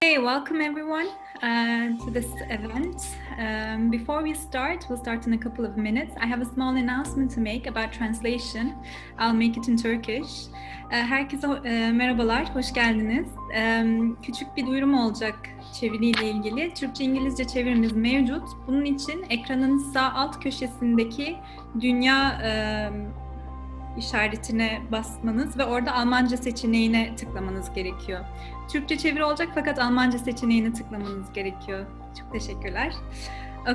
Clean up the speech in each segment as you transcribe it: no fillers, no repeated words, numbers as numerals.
Hey, welcome everyone to this event. Before we start, we'll start in a couple of minutes. I have a small announcement to make about translation. I'll make it in Turkish. Herkese merhabalar, hoş geldiniz. Küçük bir duyurum olacak çeviriyle ilgili. Türkçe-İngilizce çevirimiz mevcut. Bunun için ekranın sağ alt köşesindeki dünya işaretine basmanız ve orada Almanca seçeneğine tıklamanız gerekiyor. Türkçe çeviri olacak fakat Almanca seçeneğine tıklamanız gerekiyor. Çok teşekkürler.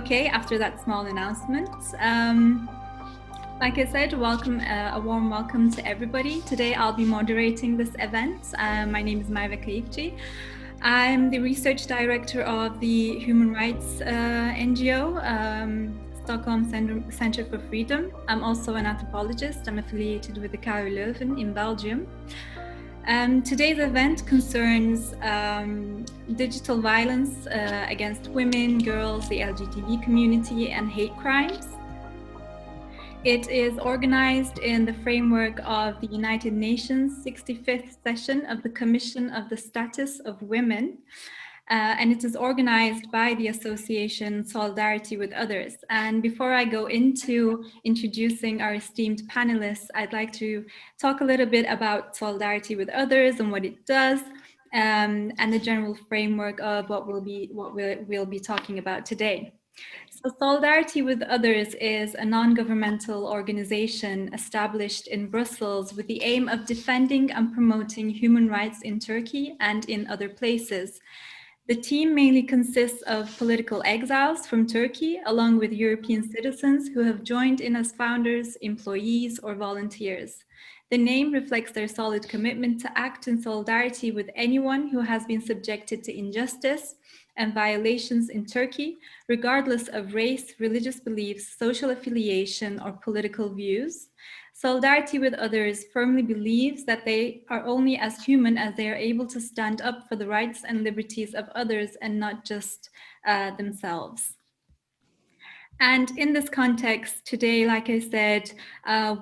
Okay, after that small announcement, like I said, welcome, a warm welcome to everybody. Today I'll be moderating this event. My name is Merve Kayıkçı. I'm the research director of the Human Rights NGO, Stockholm Center for Freedom. I'm also an anthropologist. I'm affiliated with the KU Leuven in Belgium. Today's event concerns digital violence against women, girls, the LGBT community, and hate crimes. It is organized in the framework of the United Nations 65th session of the Commission of the Status of Women. And it is organized by the association Solidarity with Others. And before I go into introducing our esteemed panelists, I'd like to talk a little bit about Solidarity with Others and what it does, and the general framework of what we'll be talking about today. So Solidarity with Others is a non-governmental organization established in Brussels with the aim of defending and promoting human rights in Turkey and in other places. The team mainly consists of political exiles from Turkey, along with European citizens who have joined in as founders, employees, or volunteers. The name reflects their solid commitment to act in solidarity with anyone who has been subjected to injustice and violations in Turkey, regardless of race, religious beliefs, social affiliation, or political views. Solidarity with Others firmly believes that they are only as human as they are able to stand up for the rights and liberties of others and not just themselves. And in this context, today, like I said,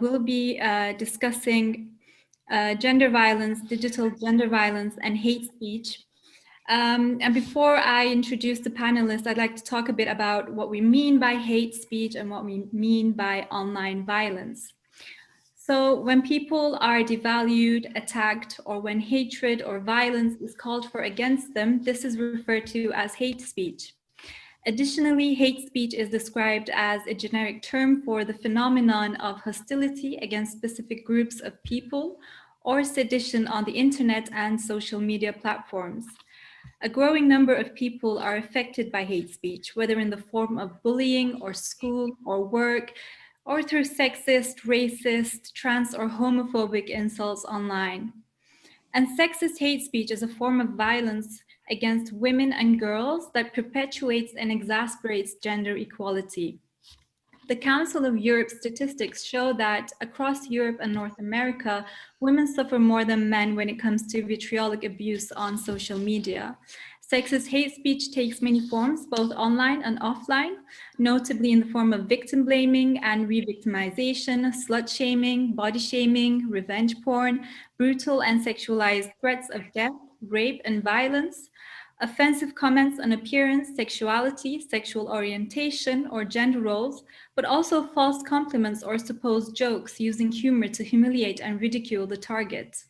we'll be discussing gender violence, digital gender violence, and hate speech. And before I introduce the panelists, I'd like to talk a bit about what we mean by hate speech and what we mean by online violence. So when people are devalued, attacked, or when hatred or violence is called for against them, this is referred to as hate speech. Additionally, hate speech is described as a generic term for the phenomenon of hostility against specific groups of people or sedition on the internet and social media platforms. A growing number of people are affected by hate speech, whether in the form of bullying or school or work, or through sexist, racist, trans, or homophobic insults online. And sexist hate speech is a form of violence against women and girls that perpetuates and exasperates gender equality. The Council of Europe statistics show that across Europe and North America, women suffer more than men when it comes to vitriolic abuse on social media. Sexist hate speech takes many forms, both online and offline, notably in the form of victim blaming and re-victimization, slut shaming, body shaming, revenge porn, brutal and sexualized threats of death, rape, and violence, offensive comments on appearance, sexuality, sexual orientation, or gender roles, but also false compliments or supposed jokes using humor to humiliate and ridicule the target.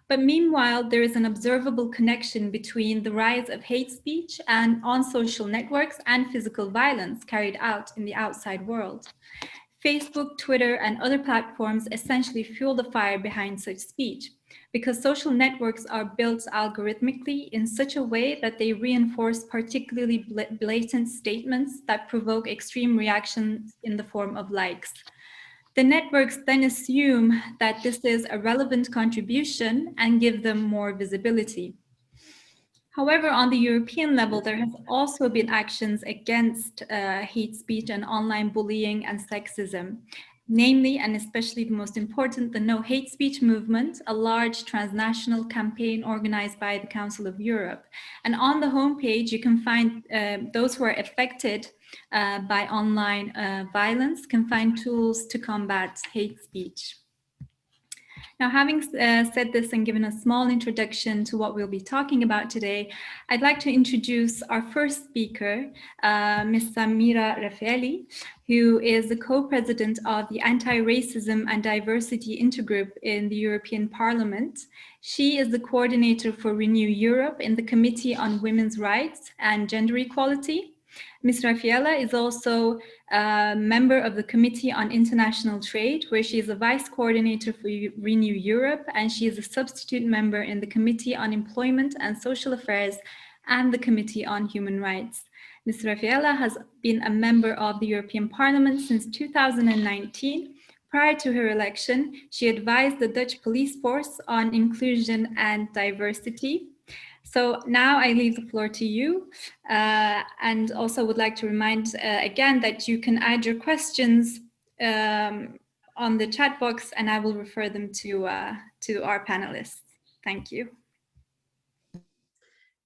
But meanwhile, there is an observable connection between the rise of hate speech and on social networks and physical violence carried out in the outside world. Facebook, Twitter, and other platforms essentially fuel the fire behind such speech because social networks are built algorithmically in such a way that they reinforce particularly blatant statements that provoke extreme reactions in the form of likes. The networks then assume that this is a relevant contribution and give them more visibility. However, on the European level, there has also been actions against hate speech and online bullying and sexism. Namely, and especially the most important, the No Hate Speech movement, a large transnational campaign organized by the Council of Europe. And on the homepage, you can find those who are affected by online violence can find tools to combat hate speech. Now, having said this and given a small introduction to what we'll be talking about today, I'd like to introduce our first speaker, Ms. Samira Rafaeli, who is the co-president of the Anti-Racism and Diversity Intergroup in the European Parliament. She is the coordinator for Renew Europe in the Committee on Women's Rights and Gender Equality. Ms. Rafaela is also a member of the Committee on International Trade, where she is a vice coordinator for Renew Europe, and she is a substitute member in the Committee on Employment and Social Affairs and the Committee on Human Rights. Ms. Rafaela has been a member of the European Parliament since 2019. Prior to her election, she advised the Dutch police force on inclusion and diversity. So now I leave the floor to you, and also would like to remind again that you can add your questions on the chat box, and I will refer them to our panelists. Thank you.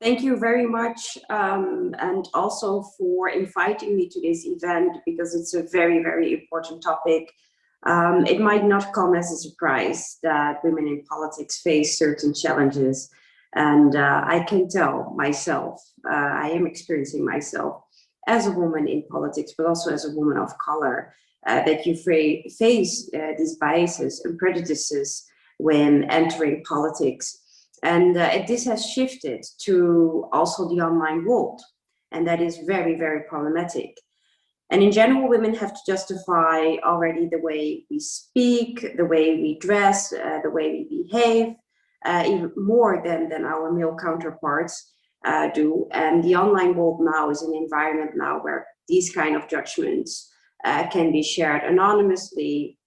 Thank you very much, and also for inviting me to this event, because it's a very, very important topic. It might not come as a surprise that women in politics face certain challenges. And I can tell myself, I am experiencing myself as a woman in politics, but also as a woman of color, that you face these biases and prejudices when entering politics. And this has shifted to also the online world. And that is very, very problematic. And in general, women have to justify already the way we speak, the way we dress, the way we behave, even more than our male counterparts do. And the online world now is an environment now where these kind of judgments can be shared anonymously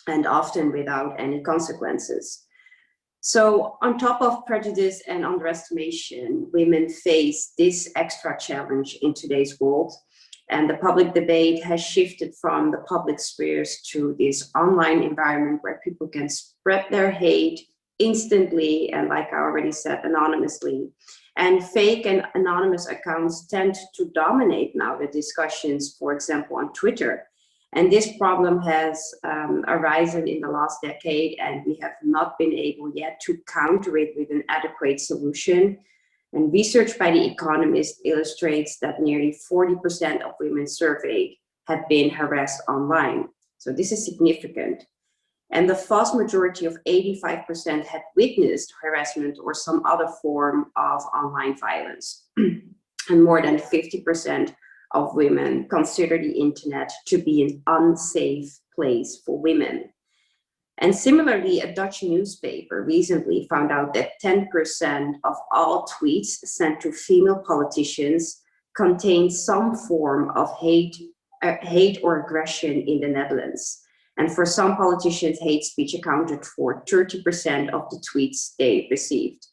and often without any consequences. So on top of prejudice and underestimation, women face this extra challenge in today's world. And the public debate has shifted from the public spheres to this online environment where people can spread their hate instantly, and like I already said, anonymously. And fake and anonymous accounts tend to dominate now the discussions, for example, on Twitter. And this problem has arisen in the last decade, and we have not been able yet to counter it with an adequate solution. And research by The Economist illustrates that nearly 40% of women surveyed have been harassed online. So this is significant. And the vast majority of 85% had witnessed harassment or some other form of online violence. And more than 50% of women consider the internet to be an unsafe place for women. And similarly, a Dutch newspaper recently found out that 10% of all tweets sent to female politicians contain some form of hate or aggression in the Netherlands. And for some politicians, hate speech accounted for 30% of the tweets they received.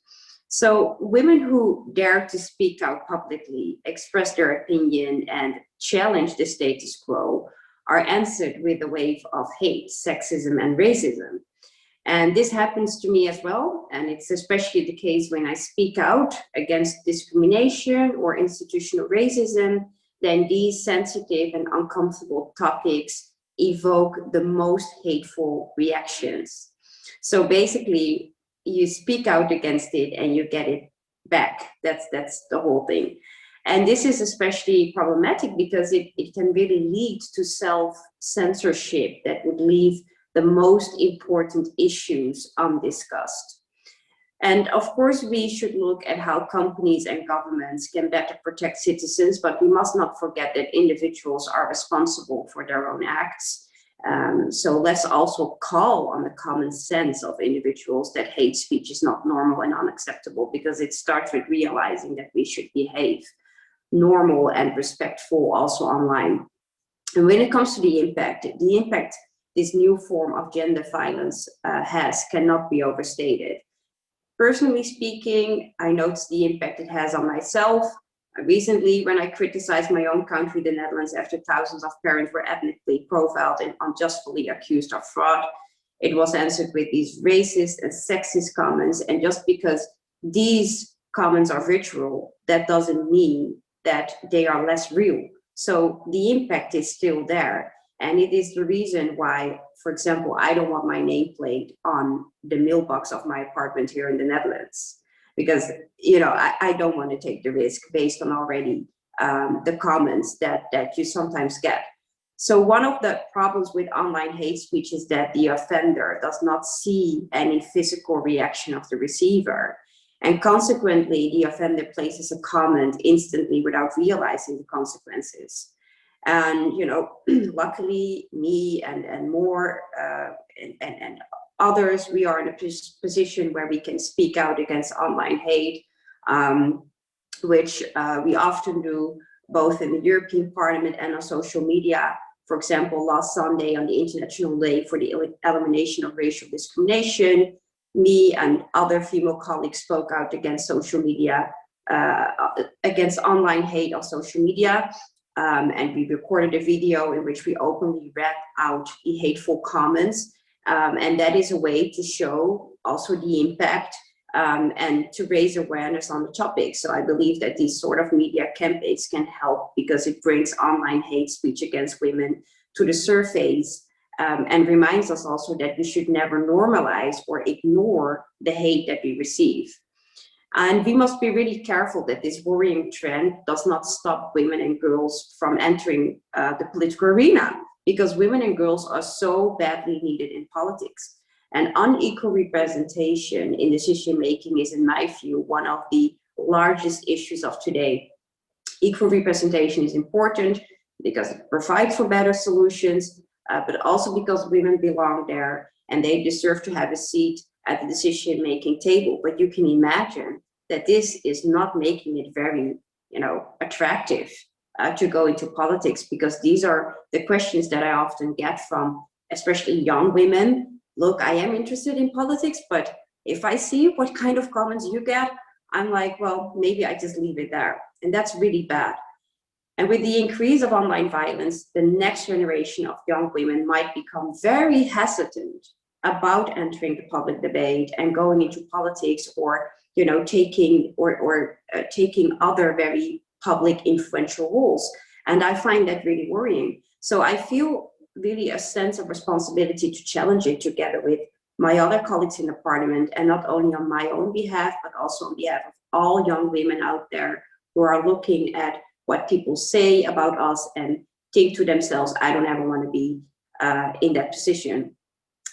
So women who dare to speak out publicly, express their opinion, and challenge the status quo are answered with a wave of hate, sexism, and racism. And this happens to me as well. And it's especially the case when I speak out against discrimination or institutional racism, then these sensitive and uncomfortable topics evoke the most hateful reactions. So basically, you speak out against it and you get it back. That's the whole thing. And this is especially problematic because it can really lead to self-censorship that would leave the most important issues undiscussed. And of course, we should look at how companies and governments can better protect citizens, but we must not forget that individuals are responsible for their own acts. So let's also call on the common sense of individuals that hate speech is not normal and unacceptable, because it starts with realizing that we should behave normal and respectful also online. And when it comes to the impact this new form of gender violence cannot be overstated. Personally speaking, I noticed the impact it has on myself. Recently, when I criticized my own country, the Netherlands, after thousands of parents were ethnically profiled and unjustly accused of fraud, it was answered with these racist and sexist comments. And just because these comments are virtual, that doesn't mean that they are less real. So the impact is still there. And it is the reason why, for example, I don't want my nameplate on the mailbox of my apartment here in the Netherlands, because, you know, I don't want to take the risk based on already the comments that you sometimes get. So one of the problems with online hate speech is that the offender does not see any physical reaction of the receiver. And consequently, the offender places a comment instantly without realizing the consequences. And, you know, luckily, me and more and others, we are in a position where we can speak out against online hate, which we often do both in the European Parliament and on social media. For example, last Sunday on the International Day for the Elimination of Racial Discrimination, me and other female colleagues spoke out against social media, against online hate on social media. And we recorded a video in which we openly read out the hateful comments. And that is a way to show also the impact and to raise awareness on the topic. So I believe that these sort of media campaigns can help because it brings online hate speech against women to the surface, and reminds us also that we should never normalize or ignore the hate that we receive. And we must be really careful that this worrying trend does not stop women and girls from entering the political arena, because women and girls are so badly needed in politics. And unequal representation in decision-making is, in my view, one of the largest issues of today. Equal representation is important because it provides for better solutions, but also because women belong there and they deserve to have a seat at the decision-making table. But you can imagine that this is not making it very, you know, attractive to go into politics, because these are the questions that I often get from especially young women. Look, I am interested in politics, but if I see what kind of comments you get, I'm like, well, maybe I just leave it there. And that's really bad. And with the increase of online violence, the next generation of young women might become very hesitant about entering the public debate and going into politics, or, you know, taking other very public influential roles. And I find that really worrying. So I feel really a sense of responsibility to challenge it together with my other colleagues in the parliament, and not only on my own behalf, but also on behalf of all young women out there who are looking at what people say about us and think to themselves, I don't ever want to be in that position.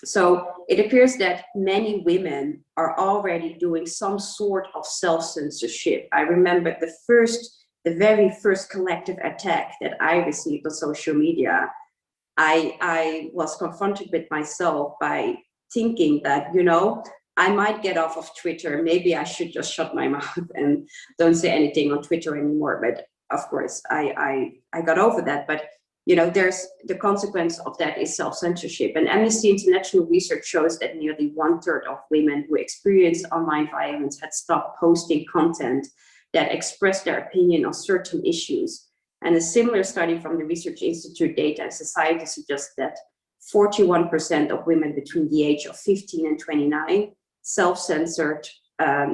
So it appears that many women are already doing some sort of self-censorship. I remember the very first collective attack that I received on social media. I was confronted with myself by thinking that, you know, I might get off of Twitter. Maybe I should just shut my mouth and don't say anything on Twitter anymore. But of course, I got over that. But, you know, there's the consequence of that is self-censorship. And Amnesty International research shows that nearly 1/3 of women who experienced online violence had stopped posting content that expressed their opinion on certain issues. And a similar study from the Research Institute Data and Society suggests that 41% of women between the age of 15 and 29 self-censored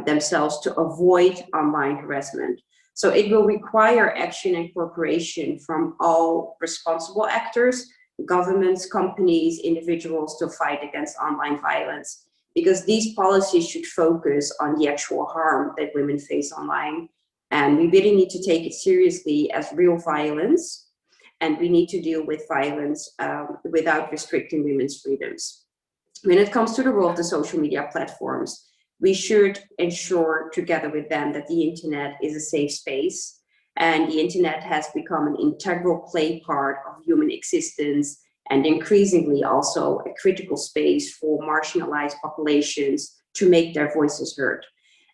themselves to avoid online harassment. So it will require action and cooperation from all responsible actors, governments, companies, individuals, to fight against online violence, because these policies should focus on the actual harm that women face online. And we really need to take it seriously as real violence, and we need to deal with violence without restricting women's freedoms. When it comes to the role of the social media platforms, we should ensure together with them that the internet is a safe space, and the internet has become an integral play part of human existence, and increasingly also a critical space for marginalized populations to make their voices heard.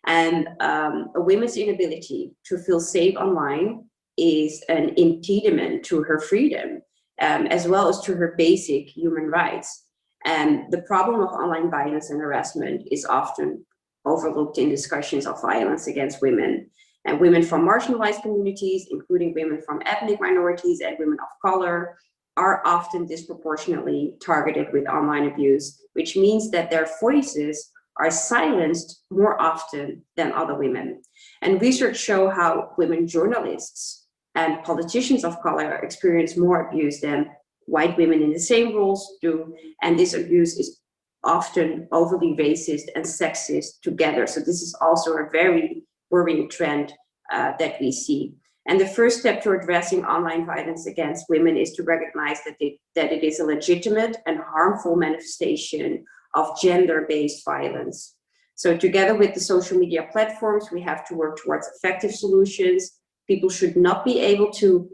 And a woman's inability to feel safe online is an impediment to her freedom, as well as to her basic human rights. And the problem of online violence and harassment is often overlooked in discussions of violence against women. And women from marginalized communities, including women from ethnic minorities and women of color, are often disproportionately targeted with online abuse, which means that their voices are silenced more often than other women. And research show how women journalists and politicians of color experience more abuse than white women in the same roles do, and this abuse is often overly racist and sexist together. So this is also a very worrying trend that we see. And the first step to addressing online violence against women is to recognize that it is a legitimate and harmful manifestation of gender-based violence. So together with the social media platforms, we have to work towards effective solutions. People should not be able to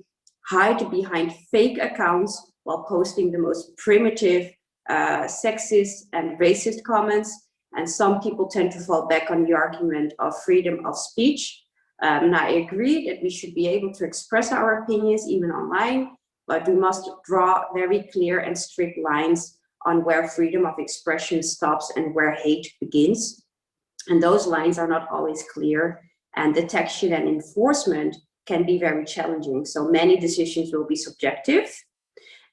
hide behind fake accounts while posting the most primitive, sexist and racist comments. And some people tend to fall back on the argument of freedom of speech. And I agree that we should be able to express our opinions even online, but we must draw very clear and strict lines on where freedom of expression stops and where hate begins. And those lines are not always clear, and detection and enforcement can be very challenging. So many decisions will be subjective,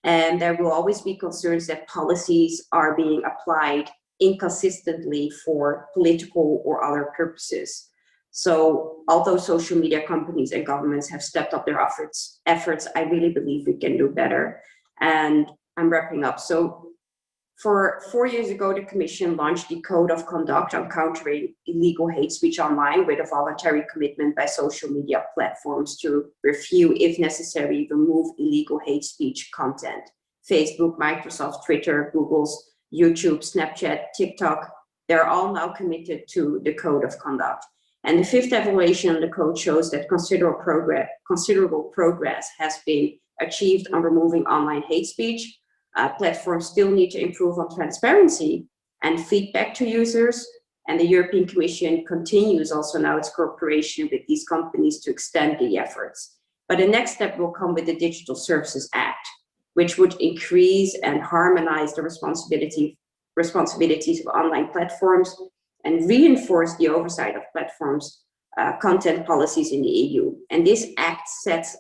and there will always be concerns that policies are being applied inconsistently for political or other purposes. So although social media companies and governments have stepped up their efforts, I really believe we can do better. And I'm wrapping up. So for 4 years ago, the Commission launched the Code of Conduct on countering illegal hate speech online with a voluntary commitment by social media platforms to review, if necessary, remove illegal hate speech content. Facebook, Microsoft, Twitter, Google's, YouTube, Snapchat, TikTok, they're all now committed to the Code of Conduct. And the fifth evaluation of the code shows that considerable progress has been achieved on removing online hate speech. Platforms still need to improve on transparency and feedback to users. And the European Commission continues also now its cooperation with these companies to extend the efforts. But the next step will come with the Digital Services Act, which would increase and harmonize the responsibilities of online platforms and reinforce the oversight of platforms' content policies in the EU. And this act sets,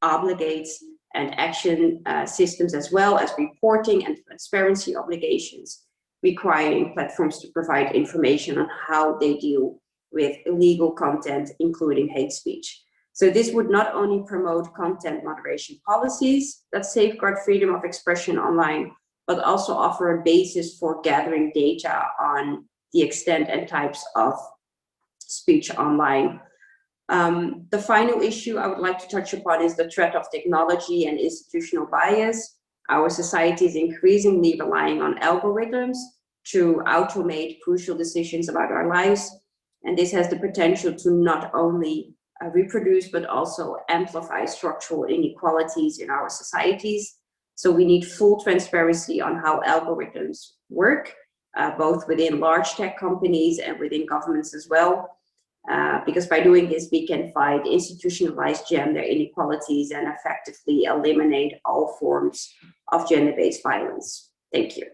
obligates, and action systems as well as reporting and transparency obligations, requiring platforms to provide information on how they deal with illegal content, including hate speech. So this would not only promote content moderation policies that safeguard freedom of expression online, but also offer a basis for gathering data on the extent and types of speech online. The final issue I would like to touch upon is the threat of technology and institutional bias. Our society is increasingly relying on algorithms to automate crucial decisions about our lives. And this has the potential to not only reproduce, but also amplify structural inequalities in our societies. So we need full transparency on how algorithms work, both within large tech companies and within governments as well. Because by doing this, we can fight institutionalized gender inequalities and effectively eliminate all forms of gender-based violence. Thank you.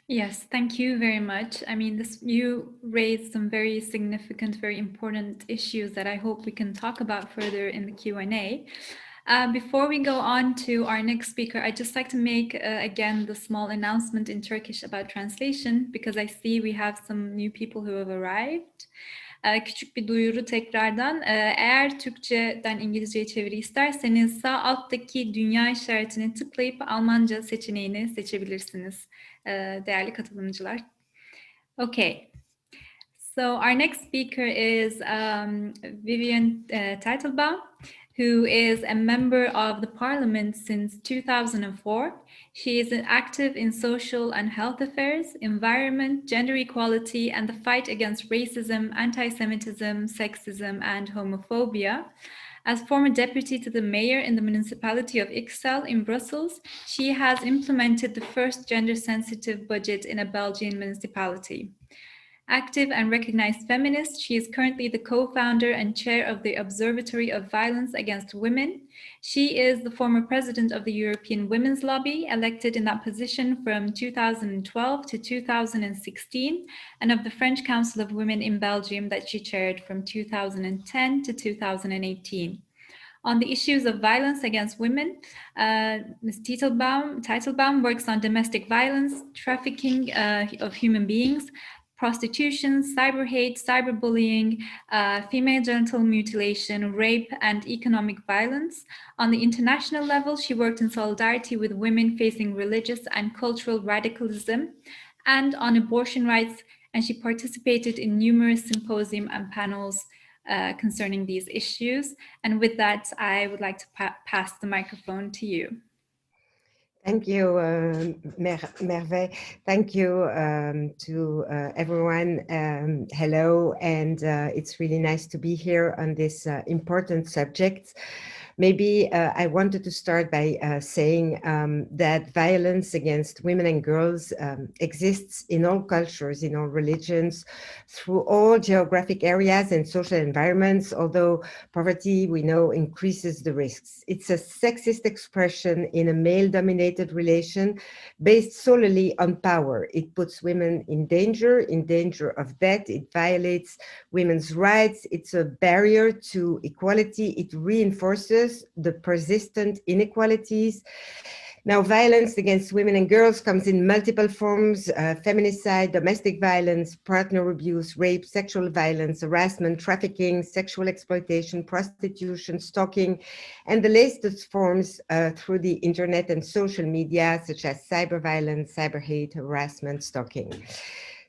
Yes, thank you very much. I mean, you raised some very significant, very important issues that I hope we can talk about further in the Q&A. Before we go on to our next speaker, I'd just like to make, again, the small announcement in Turkish about translation, because I see we have some new people who have arrived. Küçük bir duyuru tekrardan. Eğer Türkçeden İngilizceye çeviri isterseniz sağ alttaki dünya işaretine tıklayıp Almanca seçeneğini seçebilirsiniz, değerli katılımcılar. Okay. So our next speaker is Vivian Teitelbaum, who is a member of the parliament since 2004. She is active in social and health affairs, environment, gender equality, and the fight against racism, anti-Semitism, sexism, and homophobia. As former deputy to the mayor in the municipality of Exiled in Brussels, she has implemented the first gender-sensitive budget in a Belgian municipality. Active and recognized feminist, she is currently the co-founder and chair of the Observatory of Violence Against Women. She is the former president of the European Women's Lobby, elected in that position from 2012 to 2016, and of the French Council of Women in Belgium that she chaired from 2010 to 2018. On the issues of violence against women, Ms. Teitelbaum works on domestic violence, trafficking of human beings, prostitution, cyber hate, cyberbullying, female genital mutilation, rape, and economic violence. On the international level, she worked in solidarity with women facing religious and cultural radicalism and on abortion rights, and she participated in numerous symposium and panels concerning these issues. And with that, I would like to pass the microphone to you. Thank you, Merve. Thank you to everyone. Hello, and it's really nice to be here on this important subject. Maybe I wanted to start by saying that violence against women and girls exists in all cultures, in all religions, through all geographic areas and social environments, although poverty, we know, increases the risks. It's a sexist expression in a male-dominated relation based solely on power. It puts women in danger of death. It violates women's rights. It's a barrier to equality. It reinforces the persistent inequalities. Now, violence against women and girls comes in multiple forms: feminicide, domestic violence, partner abuse, rape, sexual violence, harassment, trafficking, sexual exploitation, prostitution, stalking, and the latest forms through the internet and social media, such as cyber violence, cyber hate, harassment, stalking.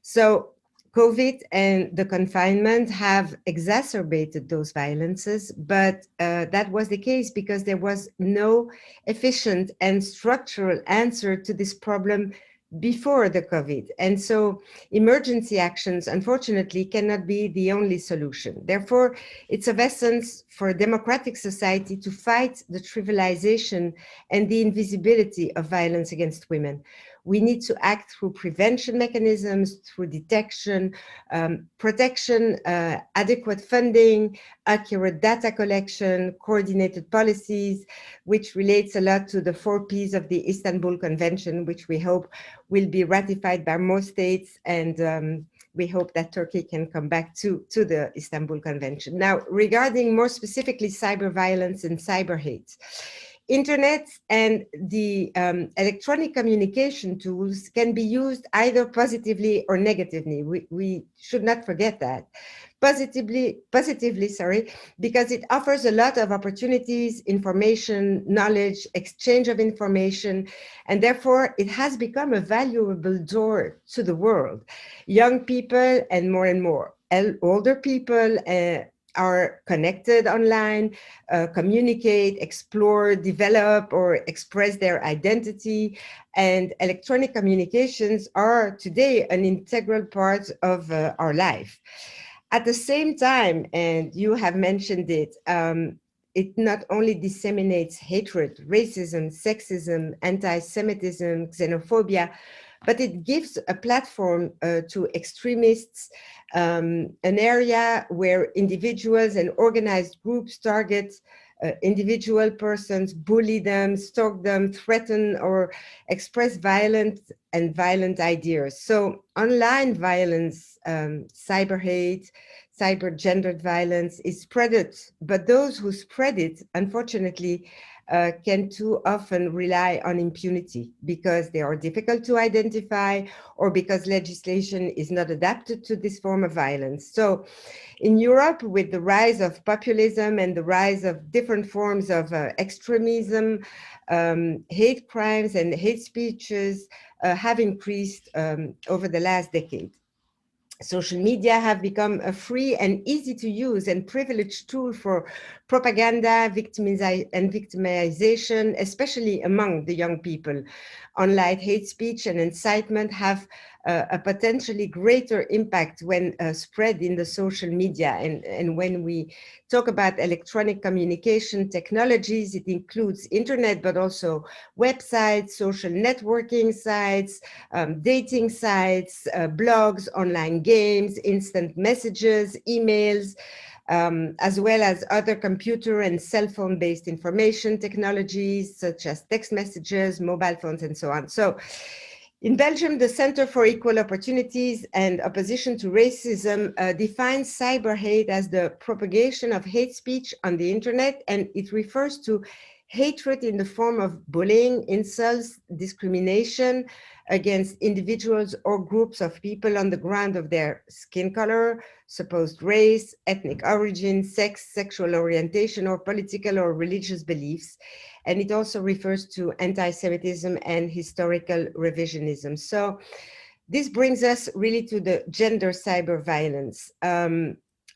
So COVID and the confinement have exacerbated those violences, but that was the case because there was no efficient and structural answer to this problem before the COVID. And so emergency actions, unfortunately, cannot be the only solution. Therefore, it's of essence for a democratic society to fight the trivialization and the invisibility of violence against women. We need to act through prevention mechanisms, through detection, protection, adequate funding, accurate data collection, coordinated policies, which relates a lot to the 4 Ps of the Istanbul Convention, which we hope will be ratified by most states, and we hope that Turkey can come back to the Istanbul Convention. Now, regarding more specifically cyber violence and cyber hate, Internet and the electronic communication tools can be used either positively or negatively. We should not forget that. Positively, because it offers a lot of opportunities, information, knowledge, exchange of information, and therefore it has become a valuable door to the world. Young people and more older people are connected online, communicate, explore, develop, or express their identity. And electronic communications are today an integral part of our life. At the same time, and you have mentioned it, it not only disseminates hatred, racism, sexism, anti-Semitism, xenophobia, but it gives a platform to extremists, an area where individuals and organized groups target individual persons, bully them, stalk them, threaten, or express violent ideas. So online violence, cyber hate, cyber gendered violence is spreaded, but those who spread it, unfortunately, can too often rely on impunity because they are difficult to identify or because legislation is not adapted to this form of violence. So in Europe, with the rise of populism and the rise of different forms of extremism, hate crimes and hate speeches have increased over the last decade. Social media have become a free and easy to use and privileged tool for propaganda, victimization, especially among the young people. Online hate speech and incitement have a potentially greater impact when spread in the social media. And when we talk about electronic communication technologies, it includes internet, but also websites, social networking sites, dating sites, blogs, online games, instant messages, emails, as well as other computer and cell phone based information technologies such as text messages, mobile phones, and so on. So in Belgium, the Center for Equal Opportunities and Opposition to Racism defines cyber hate as the propagation of hate speech on the internet, and it refers to hatred in the form of bullying, insults, discrimination against individuals or groups of people on the ground of their skin color, supposed race, ethnic origin, sex, sexual orientation, or political or religious beliefs. And it also refers to anti-Semitism and historical revisionism. So this brings us really to the gender cyber violence.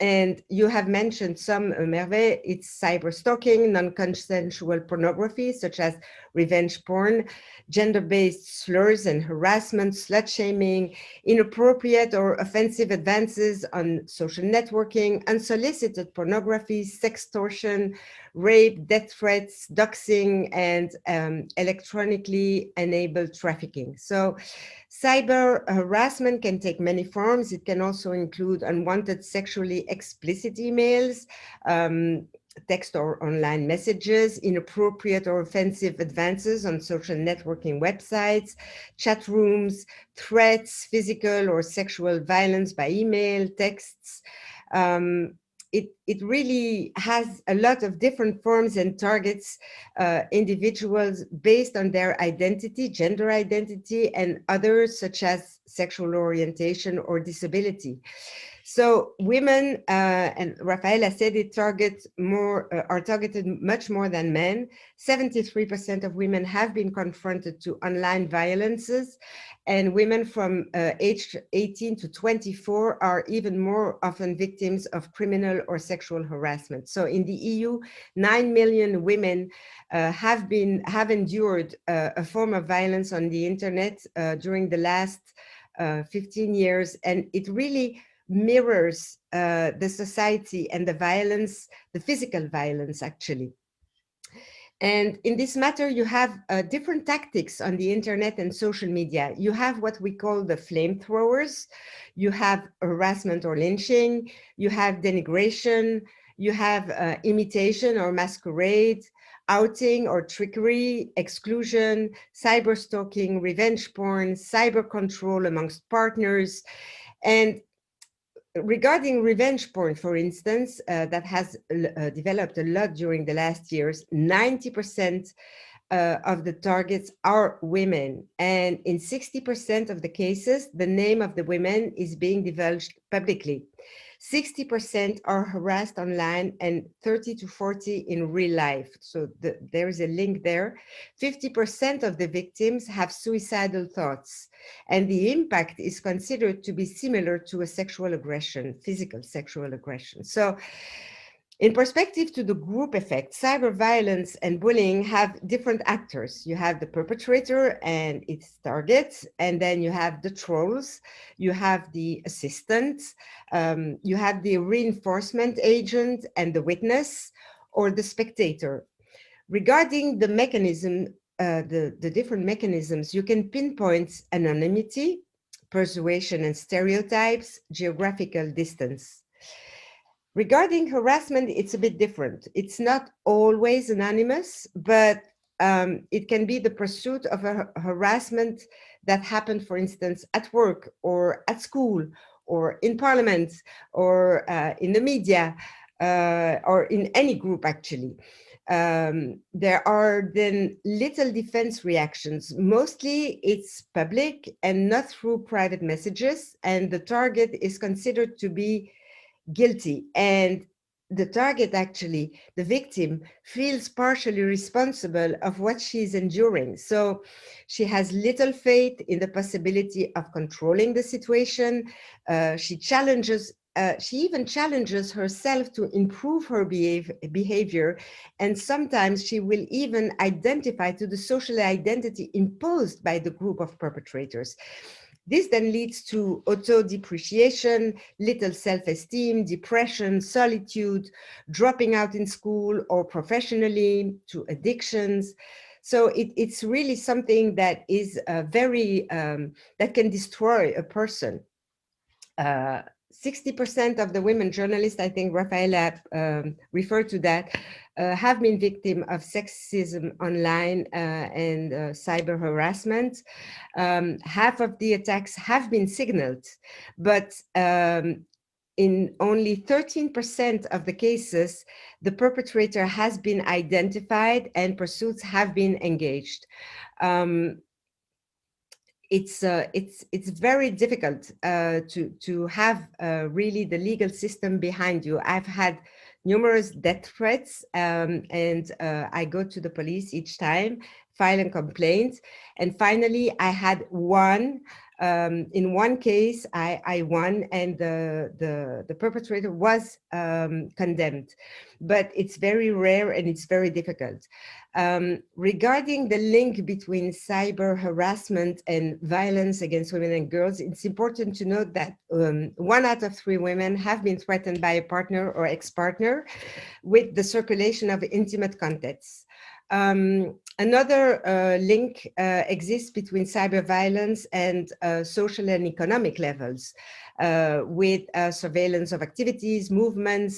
And you have mentioned some, Merve, it's cyber stalking, non-consensual pornography, such as revenge porn, gender-based slurs and harassment, slut-shaming, inappropriate or offensive advances on social networking, unsolicited pornography, sextortion, rape, death threats, doxing, and electronically enabled trafficking. So cyber harassment can take many forms. It can also include unwanted sexually explicit emails, text or online messages, inappropriate or offensive advances on social networking websites, chat rooms, threats, physical or sexual violence by email, texts. It really has a lot of different forms and targets individuals based on their identity, gender identity, and others such as sexual orientation or disability. So women, and Rafaela said it are targeted much more than men. 73% of women have been confronted to online violences, and women from age 18 to 24 are even more often victims of criminal or sexual harassment. So in the EU, 9 million women have endured a form of violence on the internet during the last 15 years, and it really mirrors the society and the violence, the physical violence actually. And in this matter, you have different tactics on the internet and social media. You have what we call the flamethrowers, you have harassment or lynching, you have denigration, you have imitation or masquerade, outing or trickery, exclusion, cyber stalking, revenge porn, cyber control amongst partners. And regarding revenge porn, for instance, that has developed a lot during the last years, 90% of the targets are women. And in 60% of the cases, the name of the women is being divulged publicly. 60% are harassed online and 30 to 40 in real life. So there is a link there. 50% of the victims have suicidal thoughts, and the impact is considered to be similar to a sexual aggression, physical sexual aggression. So in perspective to the group effect, cyber violence and bullying have different actors. You have the perpetrator and its targets, and then you have the trolls, you have the assistants, you have the reinforcement agent and the witness or the spectator. Regarding the mechanism, the different mechanisms, you can pinpoint anonymity, persuasion and stereotypes, geographical distance. Regarding harassment, it's a bit different. It's not always anonymous, but it can be the pursuit of a harassment that happened, for instance, at work or at school or in parliament or in the media or in any group, actually. There are then little defense reactions. Mostly it's public and not through private messages, and the target is considered to be guilty, and the target, actually the victim, feels partially responsible of what she is enduring. So she has little faith in the possibility of controlling the situation. She even challenges herself to improve her behavior, and sometimes she will even identify to the social identity imposed by the group of perpetrators. This then leads to auto-depreciation, little self-esteem, depression, solitude, dropping out in school or professionally, to addictions. So it's really something that is that can destroy a person. 60% of the women journalists, I think Rafaela referred to that, have been victims of sexism online and cyber harassment. Half of the attacks have been signaled, but in only 13% of the cases, the perpetrator has been identified and pursuits have been engaged. It's very difficult to have really the legal system behind you. I've had numerous death threats, and I go to the police each time, file a complaint, and finally I had one. In one case, I won, and the perpetrator was condemned, but it's very rare and it's very difficult. Regarding the link between cyber harassment and violence against women and girls, it's important to note that 1 out of 3 women have been threatened by a partner or ex-partner with the circulation of intimate contents. Another link exists between cyber violence and social and economic levels, with surveillance of activities, movements,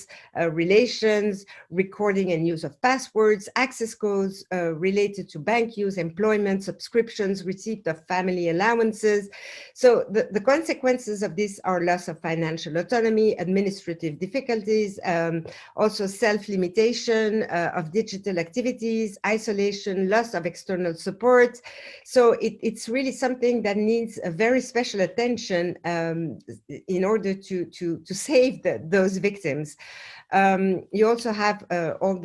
relations, recording and use of passwords, access codes related to bank use, employment, subscriptions, receipt of family allowances. So the consequences of this are loss of financial autonomy, administrative difficulties, also self-limitation of digital activities, isolation, loss of external support. So it's really something that needs a very special attention in order to save those victims. You also have all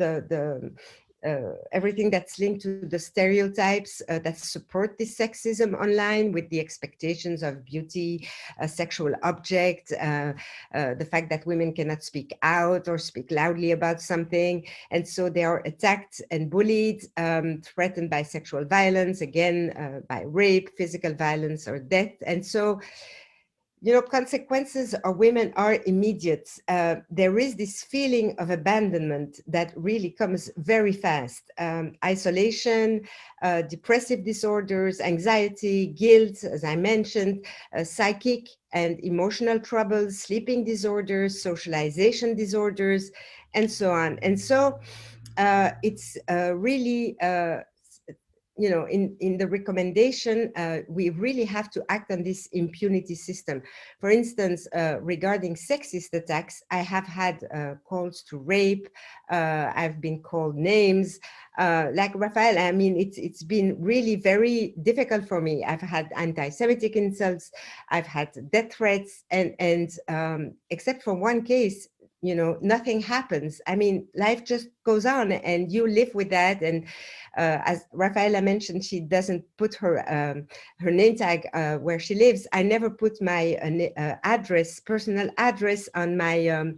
everything that's linked to the stereotypes that support this sexism online, with the expectations of beauty, a sexual object, the fact that women cannot speak out or speak loudly about something. And so they are attacked and bullied, threatened by sexual violence, again, by rape, physical violence, or death. And so, you know, consequences of women are immediate. There is this feeling of abandonment that really comes very fast. Isolation, depressive disorders, anxiety, guilt, as I mentioned, psychic and emotional troubles, sleeping disorders, socialization disorders, and so on. And so it's really you know, in the recommendation, we really have to act on this impunity system. For instance, regarding sexist attacks, I have had calls to rape. I've been called names. Like Rafaela, I mean, it's been really very difficult for me. I've had anti-Semitic insults. I've had death threats, and except for one case, you know, nothing happens. I mean, life just goes on and you live with that. And as Rafaela mentioned, she doesn't put her name tag where she lives. I never put my address, personal address, on my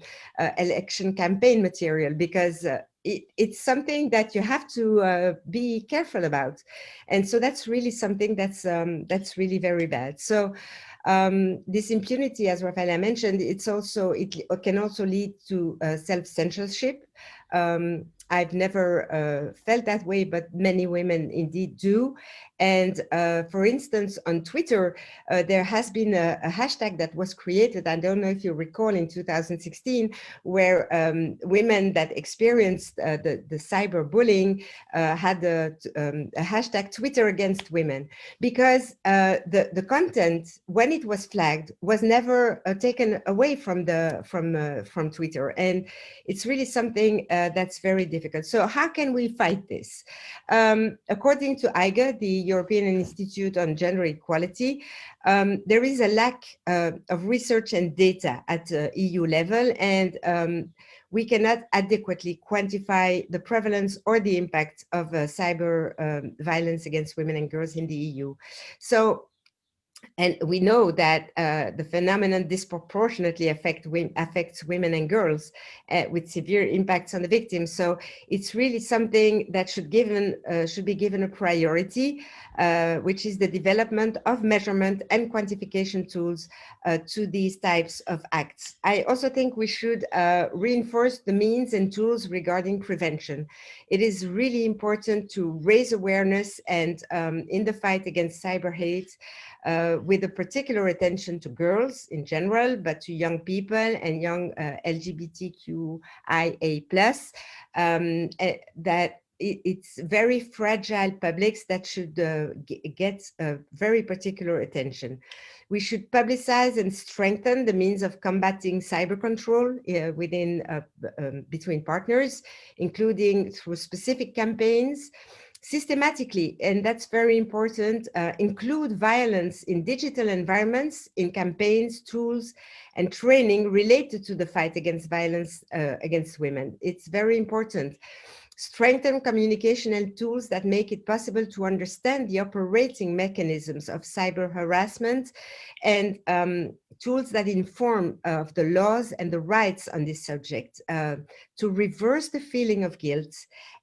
election campaign material, because it's something that you have to be careful about. And so that's really something that's really very bad. So this impunity, as Rafaela mentioned, it can also lead to self-censorship. I've never felt that way, but many women indeed do. And for instance, on Twitter, there has been a hashtag that was created, I don't know if you recall, in 2016, where women that experienced the cyberbullying had a hashtag Twitter against women, because the content, when it was flagged, was never taken away from Twitter. And it's really something that's very difficult. So how can we fight this? According to IGA, the European Institute on Gender Equality, there is a lack of research and data at EU level, and we cannot adequately quantify the prevalence or the impact of cyber violence against women and girls in the EU. So, and we know that the phenomenon disproportionately affects women and girls with severe impacts on the victims. So it's really something that should be given a priority, which is the development of measurement and quantification tools to these types of acts. I also think we should reinforce the means and tools regarding prevention. It is really important to raise awareness and in the fight against cyber hate, with a particular attention to girls in general, but to young people and young LGBTQIA+, that it's very fragile publics that should get very particular attention. We should publicize and strengthen the means of combating cyber control within between partners, including through specific campaigns, systematically, and that's very important, include violence in digital environments, in campaigns, tools, and training related to the fight against violence against women. It's very important. Strengthen communicational tools that make it possible to understand the operating mechanisms of cyber harassment, and tools that inform of the laws and the rights on this subject, to reverse the feeling of guilt,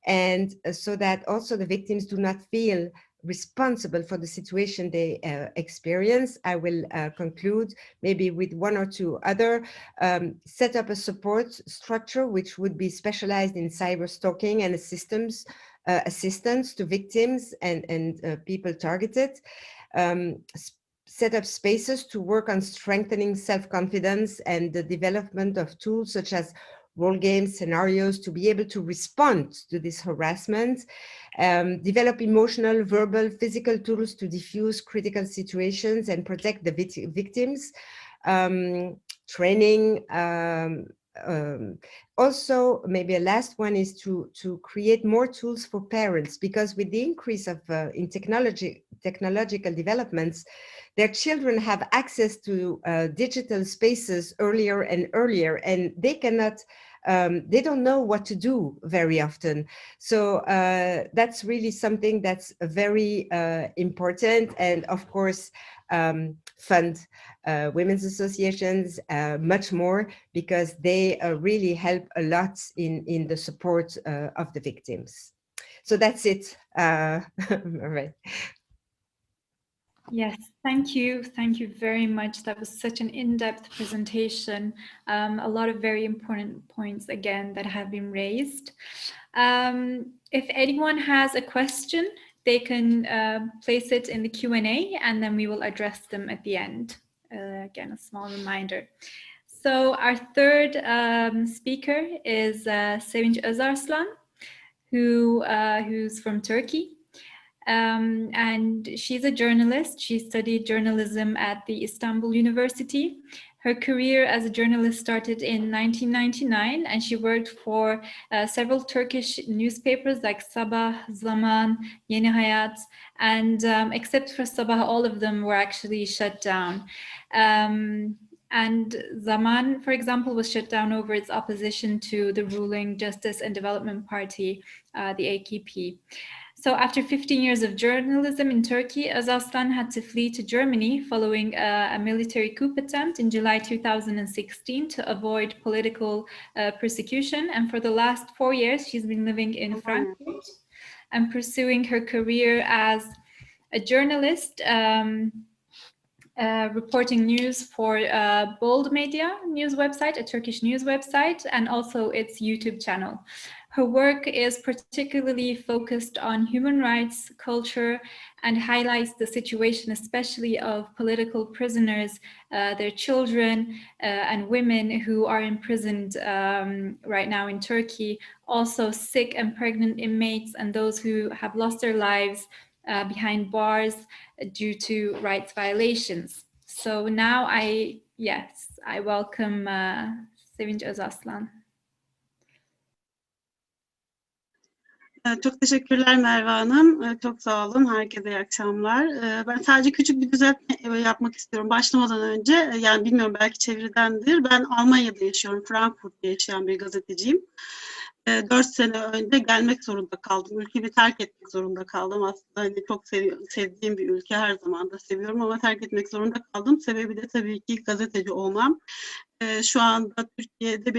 and so that also the victims do not feel responsible for the situation they experience. I will conclude maybe with one or two other, set up a support structure which would be specialized in cyber stalking and assistance to victims and people targeted. Set up spaces to work on strengthening self-confidence and the development of tools such as role games, scenarios, to be able to respond to this harassment. Develop emotional, verbal, physical tools to diffuse critical situations and protect the victims. Training. Also, maybe a last one is to create more tools for parents, because with the increase of in technological developments, their children have access to digital spaces earlier and earlier, and they cannot, they don't know what to do very often. So that's really something that's very important. And of course, fund women's associations much more, because they really help a lot in the support of the victims. So that's it. Right. Yes, thank you. Thank you very much. That was such an in-depth presentation. A lot of very important points, again, that have been raised. If anyone has a question, they can place it in the Q&A, and then we will address them at the end. Again, a small reminder. So our third speaker is Sevinc Özarslan, who's from Turkey. And she's a journalist. She studied journalism at the Istanbul University. Her career as a journalist started in 1999, and she worked for several Turkish newspapers like Sabah, Zaman, Yeni Hayat, and except for Sabah, all of them were actually shut down. And Zaman, for example, was shut down over its opposition to the ruling Justice and Development Party, the AKP. So after 15 years of journalism in Turkey, Özarslan had to flee to Germany following a military coup attempt in July 2016 to avoid political persecution. And for the last 4 years, she's been living in Frankfurt and pursuing her career as a journalist, reporting news for Bold Medya news website, a Turkish news website, and also its YouTube channel. Her work is particularly focused on human rights, culture, and highlights the situation, especially of political prisoners, their children, and women who are imprisoned right now in Turkey, also sick and pregnant inmates, and those who have lost their lives behind bars due to rights violations. So now I welcome Sevinc Özarslan. Çok teşekkürler Merve Hanım. Çok sağ olun. Herkese iyi akşamlar. Ben sadece küçük bir düzeltme yapmak istiyorum başlamadan önce. Yani bilmiyorum, belki çeviridendir. Ben Almanya'da yaşıyorum. Frankfurt'ta yaşayan bir gazeteciyim. 4 sene önce gelmek zorunda kaldım. Ülkemi terk etmek zorunda kaldım. Aslında hani çok sevdiğim bir ülke, her zaman da seviyorum ama terk etmek zorunda kaldım. Sebebi de tabii ki gazeteci olmam. Şu anda Türkiye'de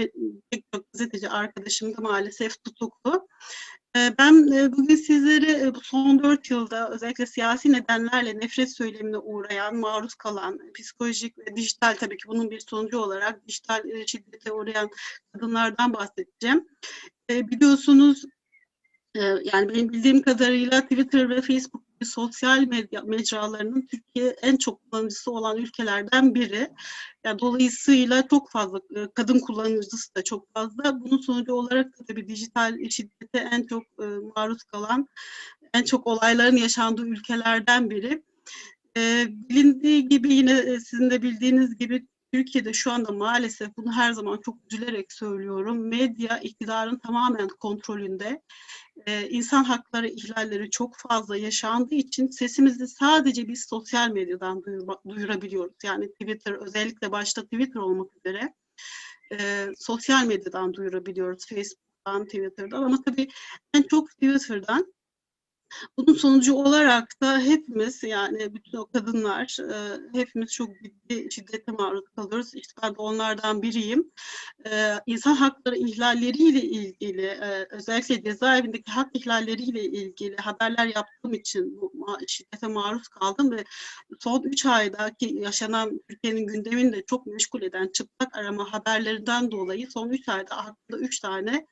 pek çok gazeteci arkadaşım da maalesef tutuklu. Ben bugün sizlere bu son 4 yılda özellikle siyasi nedenlerle nefret söylemine uğrayan, maruz kalan, psikolojik ve dijital, tabii ki bunun bir sonucu olarak dijital şiddete uğrayan kadınlardan bahsedeceğim. Biliyorsunuz, yani benim bildiğim kadarıyla Twitter ve Facebook sosyal medya mecralarının Türkiye en çok kullanıcısı olan ülkelerden biri. Yani dolayısıyla çok fazla kadın kullanıcısı da çok fazla. Bunun sonucu olarak da tabii dijital şiddete en çok maruz kalan, en çok olayların yaşandığı ülkelerden biri. Bilindiği gibi, yine sizin de bildiğiniz gibi, Türkiye'de şu anda maalesef, bunu her zaman çok üzülerek söylüyorum, medya iktidarın tamamen kontrolünde. İnsan hakları ihlalleri çok fazla yaşandığı için sesimizi sadece biz sosyal medyadan duyurabiliyoruz. Yani Twitter, özellikle başta Twitter olmak üzere sosyal medyadan duyurabiliyoruz. Facebook'tan, Twitter'dan, ama tabii en çok Twitter'dan. Bunun sonucu olarak da hepimiz, yani bütün o kadınlar, hepimiz çok ciddi şiddete maruz kalıyoruz. İşte ben de onlardan biriyim. İnsan hakları ihlalleriyle ilgili, özellikle cezaevindeki hak ihlalleriyle ilgili haberler yaptığım için bu şiddete maruz kaldım ve son 3 aydaki yaşanan Türkiye'nin gündemini de çok meşgul eden çıplak arama haberlerinden dolayı son 3 ayda hakkında 3 tane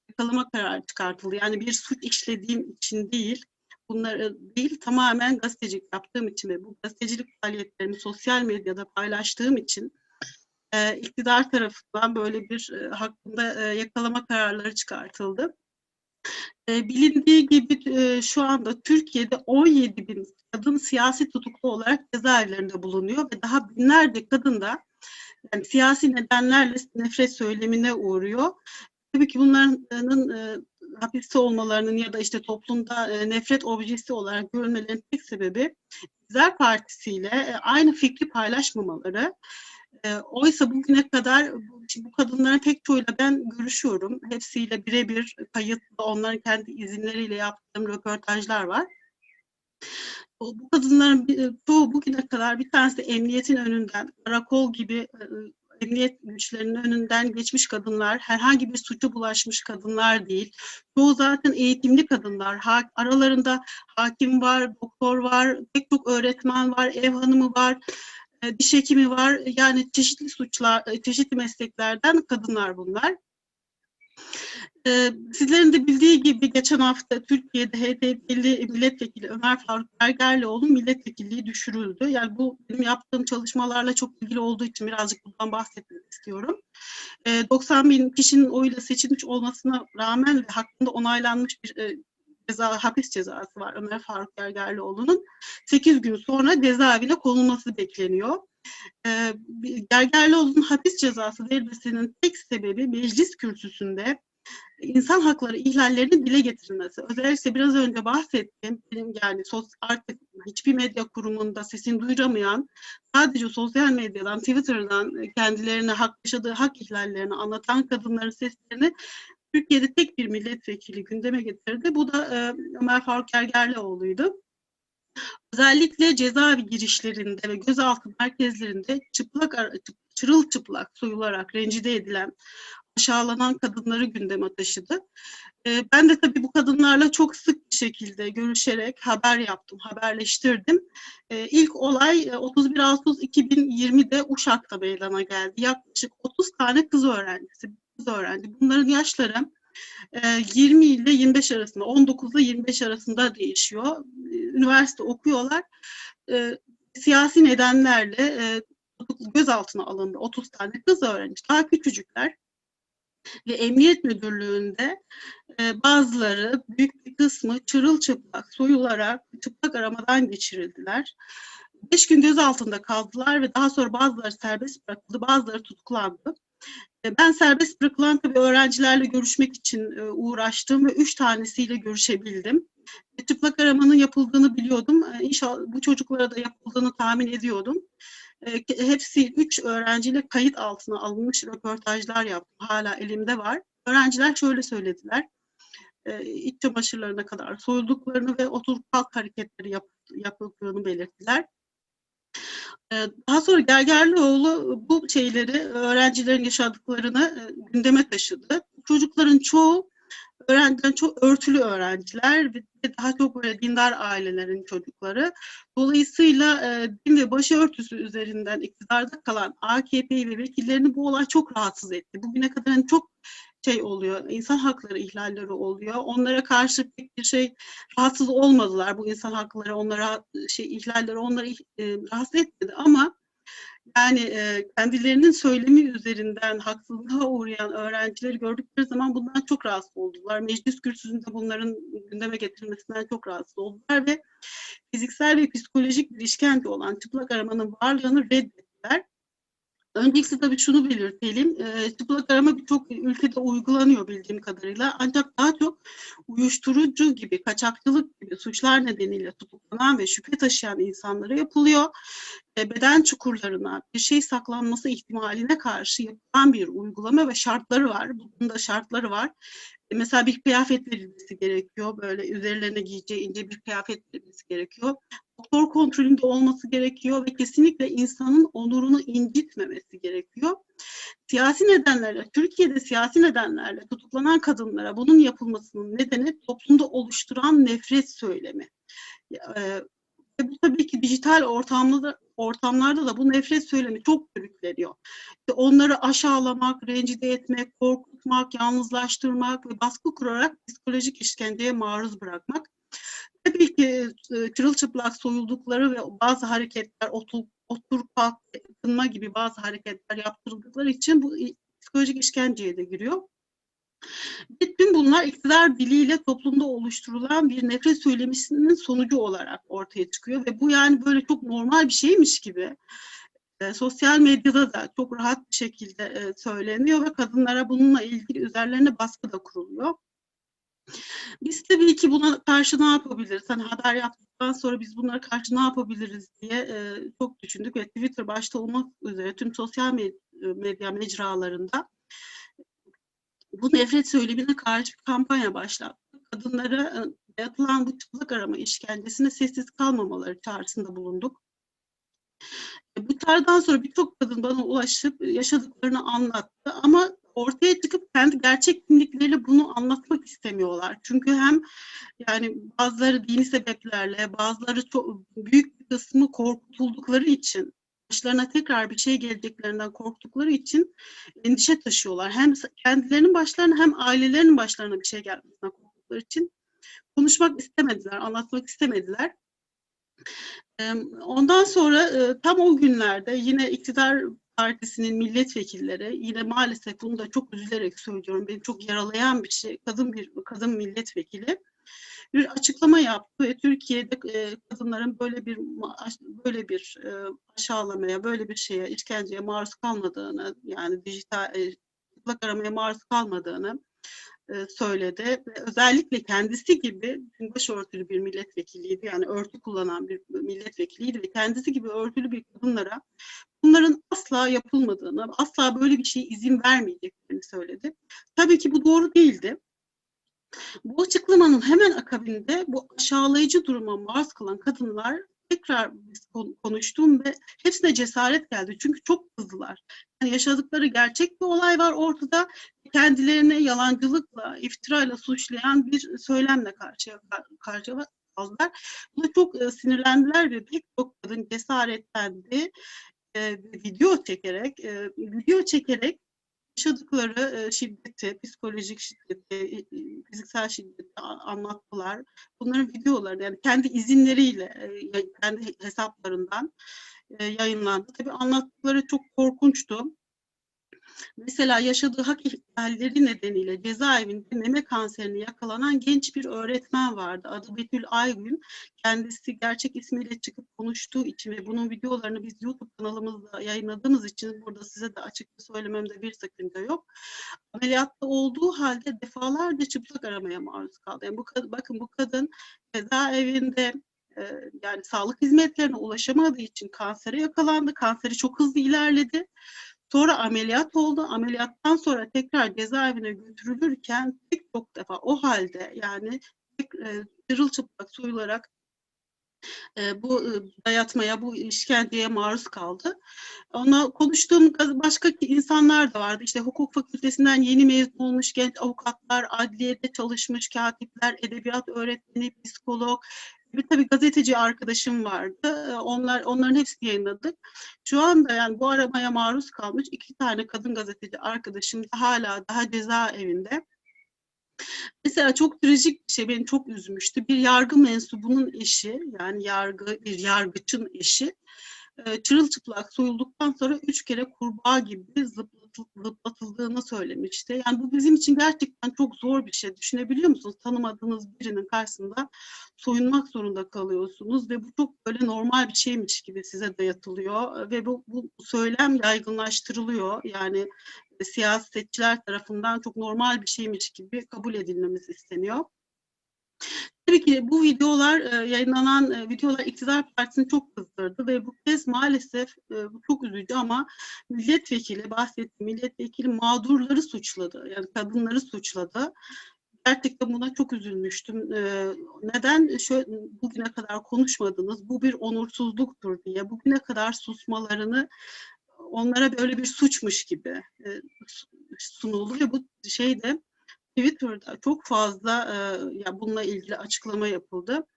yakalama kararı çıkartıldı. Yani bir suç işlediğim için değil, bunları değil, tamamen gazetecilik yaptığım için ve bu gazetecilik faaliyetlerimi sosyal medyada paylaştığım için iktidar tarafından böyle bir hakkında yakalama kararları çıkartıldı. Bilindiği gibi şu anda Türkiye'de 17.000 kadın siyasi tutuklu olarak cezaevlerinde bulunuyor ve daha binlerce kadın da yani siyasi nedenlerle nefret söylemine uğruyor. Tabii ki bunların hapiste olmalarının ya da işte toplumda nefret objesi olarak görülmelerinin tek sebebi İktidar Partisi'yle aynı fikri paylaşmamaları. Oysa bugüne kadar bu kadınların pek çoğuyla ben görüşüyorum. Hepsiyle birebir kayıtlı, onların kendi izinleriyle yaptığım röportajlar var. Bu kadınların çoğu bugüne kadar, bir tanesi emniyetin önünden, karakol gibi emniyet güçlerinin önünden geçmiş kadınlar, herhangi bir suça bulaşmış kadınlar değil. Çoğu zaten eğitimli kadınlar. Aralarında hakim var, doktor var, pek çok öğretmen var, ev hanımı var, diş hekimi var. Yani çeşitli suçlar, çeşitli mesleklerden kadınlar bunlar. Sizlerin de bildiği gibi geçen hafta Türkiye'de HDP'li milletvekili Ömer Faruk Gergerlioğlu'nun milletvekilliği düşürüldü. Yani bu benim yaptığım çalışmalarla çok ilgili olduğu için birazcık bundan bahsetmek istiyorum. 90.000 kişinin oyuyla seçilmiş olmasına rağmen ve hakkında onaylanmış bir hapis cezası var Ömer Faruk Gergerlioğlu'nun. 8 gün sonra cezaevine konulması bekleniyor. Gergerlioğlu'nun hapis cezası verilmesinin tek sebebi meclis kürsüsünde insan hakları ihlallerinin dile getirilmesi. Özellikle biraz önce bahsettiğim, yani artık hiçbir medya kurumunda sesini duyuramayan, sadece sosyal medyadan, Twitter'dan kendilerine yaşadığı hak ihlallerini anlatan kadınların seslerini Türkiye'de tek bir milletvekili gündeme getirdi. Bu da Ömer Faruk Gergerlioğlu'ydu. Özellikle cezaevi girişlerinde ve gözaltı merkezlerinde çırılçıplak soyularak rencide edilen, aşağılanan kadınları gündeme taşıdı. Ben de tabii bu kadınlarla çok sık bir şekilde görüşerek haber yaptım, haberleştirdim. İlk olay 31 Ağustos 2020'de Uşak'ta meydana geldi. Yaklaşık 30 tane kız öğrenci. Bunların yaşları 20 ile 25 arasında, 19 ile 25 arasında değişiyor. Üniversite okuyorlar. Siyasi nedenlerle gözaltına alındı 30 tane kız öğrenci. Daha küçücükler. Ve Emniyet Müdürlüğü'nde bazıları, büyük bir kısmı çırılçıplak soyularak çıplak aramadan geçirildiler. 5 gün gözaltında kaldılar ve daha sonra bazıları serbest bırakıldı, bazıları tutuklandı. Ben serbest bırakılan tabii öğrencilerle görüşmek için uğraştım ve 3 tanesiyle görüşebildim. Çıplak aramanın yapıldığını biliyordum. İnşallah bu çocuklara da yapıldığını tahmin ediyordum. Hepsi 3 öğrenciyle kayıt altına alınmış röportajlar yaptım. Hala elimde var. Öğrenciler şöyle söylediler. İç çamaşırlarına kadar soyulduklarını ve oturup kalk hareketleri yapıldığını belirttiler. Daha sonra Gergerlioğlu bu şeyleri, öğrencilerin yaşadıklarını gündeme taşıdı. Çocukların çoğu, öğrencilerin çok örtülü öğrenciler ve daha çok böyle dindar ailelerin çocukları. Dolayısıyla din ve başörtüsü üzerinden iktidarda kalan AKP'yi ve vekillerini bu olay çok rahatsız etti. Bugüne kadar çok şey oluyor, insan hakları ihlalleri oluyor. Onlara karşı pek bir şey rahatsız olmadılar. Bu insan hakları onlara ihlalleri onları rahatsız etmedi ama yani kendilerinin söylemi üzerinden haksızlığa uğrayan öğrencileri gördükleri zaman bundan çok rahatsız oldular. Meclis kürsüsünde bunların gündeme getirilmesinden çok rahatsız oldular ve fiziksel ve psikolojik bir işkence olan çıplak aramanın varlığını reddettiler. Öncelikle tabii şunu belirtelim, çıplak arama birçok ülkede uygulanıyor bildiğim kadarıyla. Ancak daha çok uyuşturucu gibi, kaçakçılık gibi suçlar nedeniyle tutuklanan ve şüphe taşıyan insanlara yapılıyor. Beden çukurlarına bir şey saklanması ihtimaline karşı yapılan bir uygulama ve şartları var. Bunun da şartları var. Mesela bir kıyafet verilmesi gerekiyor. Böyle üzerlerine giyeceği ince bir kıyafet verilmesi gerekiyor. Doktor kontrolünde olması gerekiyor ve kesinlikle insanın onurunu incitmemesi gerekiyor. Siyasi nedenlerle, Türkiye'de siyasi nedenlerle tutuklanan kadınlara bunun yapılmasının nedeni toplumda oluşturan nefret söylemi. Ve bu tabii ki dijital ortamlarda da bu nefret söylemi çok sürükleniyor. Onları aşağılamak, rencide etmek, korkutmak, yalnızlaştırmak ve baskı kurarak psikolojik işkenceye maruz bırakmak. Tabii ki çırılçıplak soyuldukları ve bazı hareketler, otur kalk, ısınma gibi bazı hareketler yaptırıldıkları için bu psikolojik işkenceye de giriyor. Bütün bunlar iktidar diliyle toplumda oluşturulan bir nefret söylemisinin sonucu olarak ortaya çıkıyor ve bu yani böyle çok normal bir şeymiş gibi sosyal medyada da çok rahat bir şekilde söyleniyor ve kadınlara bununla ilgili üzerlerine baskı da kuruluyor. Biz tabii ki buna karşı ne yapabiliriz? Hani haber yaptıktan sonra biz bunlara karşı ne yapabiliriz diye çok düşündük ve Twitter başta olmak üzere tüm sosyal medya mecralarında bu nefret söylemine karşı bir kampanya başlattık. Kadınlara yapılan bu çıplak arama işkencesine sessiz kalmamaları çağrısında bulunduk. Bu tarihten sonra birçok kadın bana ulaşıp yaşadıklarını anlattı ama ortaya çıkıp kendi gerçek kimlikleriyle bunu anlatmak istemiyorlar. Çünkü hem yani bazıları dini sebeplerle, bazıları çok büyük bir kısmı korkutuldukları için, başlarına tekrar bir şey geleceklerinden korktukları için endişe taşıyorlar. Hem kendilerinin başlarına hem ailelerinin başlarına bir şey gelmesinden korktukları için konuşmak istemediler, anlatmak istemediler. Ondan sonra tam o günlerde yine iktidar partisinin milletvekilleri, yine maalesef bunu da çok üzülerek söylüyorum, beni çok yaralayan bir şey, kadın milletvekili bir açıklama yaptı ve Türkiye'de kadınların böyle bir aşağılamaya, böyle bir şeye, işkenceye maruz kalmadığını, yani dijital çıplak aramaya maruz kalmadığını söyledi. Ve özellikle kendisi gibi başörtülü bir milletvekiliydi, yani örtü kullanan bir milletvekiliydi ve kendisi gibi örtülü bir kadınlara bunların asla yapılmadığını, asla böyle bir şeye izin vermeyeceklerini söyledi. Tabii ki bu doğru değildi. Bu açıklamanın hemen akabinde bu aşağılayıcı duruma maruz kalan kadınlar tekrar konuştum ve hepsine cesaret geldi. Çünkü çok kızdılar. Yani yaşadıkları gerçek bir olay var ortada. Kendilerine yalancılıkla, iftirayla suçlayan bir söylemle karşıya kaldılar. Buna çok sinirlendiler ve pek çok kadın cesaretlendi. Video çekerek yaşadıkları şiddeti, psikolojik şiddeti, fiziksel şiddeti anlattılar. Bunların videoları yani kendi izinleriyle, kendi hesaplarından yayınlandı. Tabii anlattıkları çok korkunçtu. Mesela yaşadığı hak ihlalleri nedeniyle cezaevinde meme kanserine yakalanan genç bir öğretmen vardı. Adı Betül Aygün. Kendisi gerçek ismiyle çıkıp konuştuğu için ve bunun videolarını biz YouTube kanalımızda yayınladığımız için burada size de açıkça söylememde bir sakınca yok. Ameliyatta olduğu halde defalarca çıplak aramaya maruz kaldı. Yani bakın bu kadın cezaevinde yani sağlık hizmetlerine ulaşamadığı için kansere yakalandı. Kanseri çok hızlı ilerledi. Sonra ameliyat oldu. Ameliyattan sonra tekrar cezaevine götürülürken pek çok defa o halde yani çırılçıplak soyularak bu dayatmaya, bu işkenceye maruz kaldı. Ona konuştuğum başka insanlar da vardı. İşte hukuk fakültesinden yeni mezun olmuş genç avukatlar, adliyede çalışmış katipler, edebiyat öğretmeni, psikolog, Tabii gazeteci arkadaşım vardı. Onların hepsini yayınladık. Şu anda yani bu aramaya maruz kalmış 2 tane kadın gazeteci arkadaşım da hala daha cezaevinde. Mesela çok trajik bir şey beni çok üzmüştü. Bir yargı mensubunun eşi, yani bir yargıçın eşi, çırılçıplak soyulduktan sonra 3 kere kurbağa gibi zıplatıldığını söylemişti. Yani bu bizim için gerçekten çok zor bir şey. Düşünebiliyor musunuz? Tanımadığınız birinin karşısında soyunmak zorunda kalıyorsunuz ve bu çok böyle normal bir şeymiş gibi size dayatılıyor ve bu söylem yaygınlaştırılıyor. Yani siyasetçiler tarafından çok normal bir şeymiş gibi kabul edilmemiz isteniyor. Tabii ki bu videolar, yayınlanan videolar iktidar partisini çok kızdırdı ve bu kez maalesef bu çok üzücü ama bahsettiğim milletvekili mağdurları suçladı. Yani kadınları suçladı. Gerçekten buna çok üzülmüştüm. Neden bugüne kadar konuşmadınız, bu bir onursuzluktur diye, bugüne kadar susmalarını onlara böyle bir suçmuş gibi sunuldu ve bu şeyde Twitter'da çok fazla ya bununla ilgili açıklama yapıldı.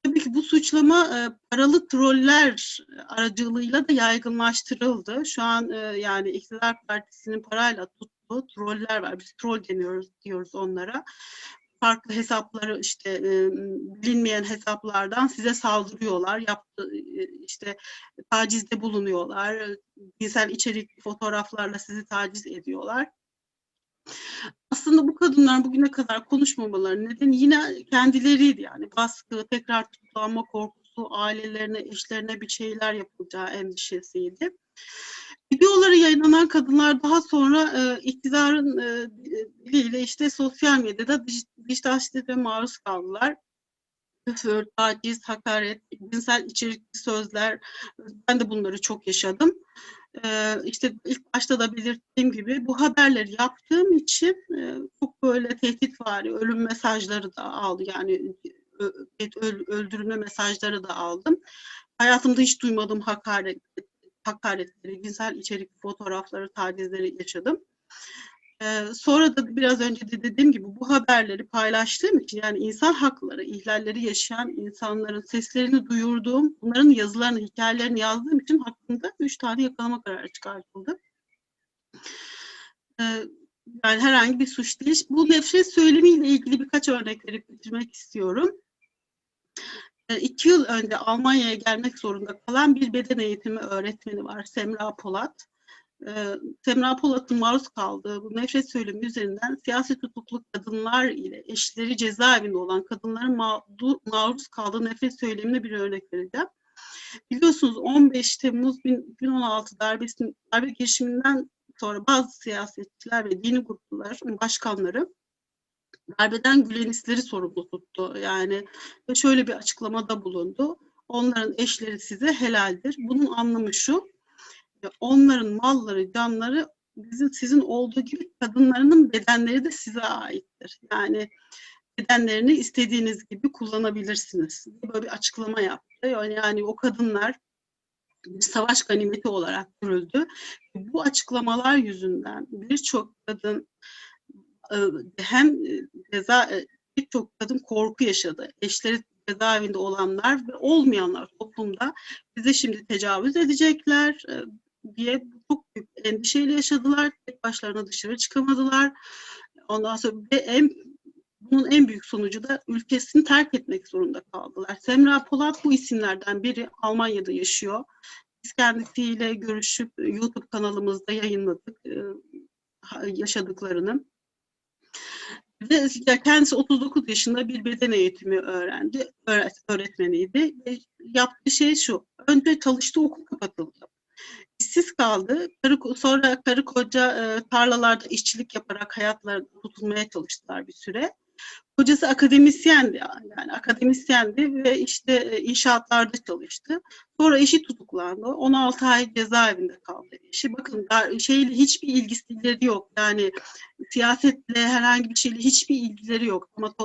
Tabii ki bu suçlama paralı troller aracılığıyla da yaygınlaştırıldı. Şu an yani iktidar partisinin parayla tuttuğu troller var. Biz troll diyoruz onlara. Farklı hesapları işte bilinmeyen hesaplardan size saldırıyorlar. İşte tacizde bulunuyorlar. Cinsel içerikli fotoğraflarla sizi taciz ediyorlar. Aslında bu kadınlar bugüne kadar konuşmamaları nedeni yine kendileriydi, yani baskı, tekrar tutuklanma korkusu, ailelerine, eşlerine bir şeyler yapılacağı endişesiydi. Videoları yayınlanan kadınlar daha sonra iktidarın diliyle işte sosyal medyada dijital şiddete maruz kaldılar. Küfür, taciz, hakaret, cinsel içerikli sözler, ben de bunları çok yaşadım. İşte ilk başta da belirttiğim gibi bu haberleri yaptığım için çok böyle tehditvari ölüm mesajları da aldım. Yani öldürülme mesajları da aldım. Hayatımda hiç duymadığım hakaretleri, cinsel içerikli fotoğrafları, tacizleri yaşadım. Sonra da biraz önce de dediğim gibi bu haberleri paylaştığım için, yani insan hakları ihlalleri yaşayan insanların seslerini duyurduğum, bunların yazılarını, hikayelerini yazdığım için hakkında 3 tane yakalama kararı çıkartıldı. Yani herhangi bir suç değil. Bu nefret söylemiyle ilgili birkaç örnek verip bitirmek istiyorum. 2 yıl önce Almanya'ya gelmek zorunda kalan bir beden eğitimi öğretmeni var, Samira Polat. Semra Polat'ın maruz kaldığı bu nefret söylemi üzerinden siyasi tutuklu kadınlar ile eşleri cezaevinde olan kadınların maruz kaldığı nefret söylemine bir örnek vereceğim. Biliyorsunuz 15 Temmuz 2016 darbe girişiminden sonra bazı siyasetçiler ve dini grupların başkanları darbeden Gülenistleri sorumlu tuttu. Yani şöyle bir açıklamada bulundu. Onların eşleri size helaldir. Bunun anlamı şu: onların malları, canları sizin olduğu gibi kadınlarının bedenleri de size aittir. Yani bedenlerini istediğiniz gibi kullanabilirsiniz. Böyle bir açıklama yaptı. Yani o kadınlar bir savaş ganimeti olarak görüldü. Bu açıklamalar yüzünden birçok kadın hem birçok kadın korku yaşadı. Eşleri cezaevinde olanlar ve olmayanlar toplumda bize şimdi tecavüz edecekler diye çok büyük endişeyle yaşadılar. Tek başlarına dışarı çıkamadılar. Ondan sonra bunun en büyük sonucu da ülkesini terk etmek zorunda kaldılar. Semra Polat bu isimlerden biri. Almanya'da yaşıyor. Biz kendisiyle görüşüp YouTube kanalımızda yayınladık yaşadıklarını. Ve kendisi 39 yaşında bir beden eğitimi öğretmeniydi. Ve yaptığı şey şu: önce çalıştığı okul kapatıldı. İşsiz kaldı. Sonra karı koca tarlalarda işçilik yaparak hayatlarını tutunmaya çalıştılar bir süre. Kocası akademisyendi, yani akademisyendi ve işte inşaatlarda çalıştı. Sonra eşi tutuklandı. 16 ay cezaevinde kaldı eşi. Bakın hiçbir ilgileri yok. Yani siyasetle herhangi bir şeyle hiçbir ilgileri yok. Ama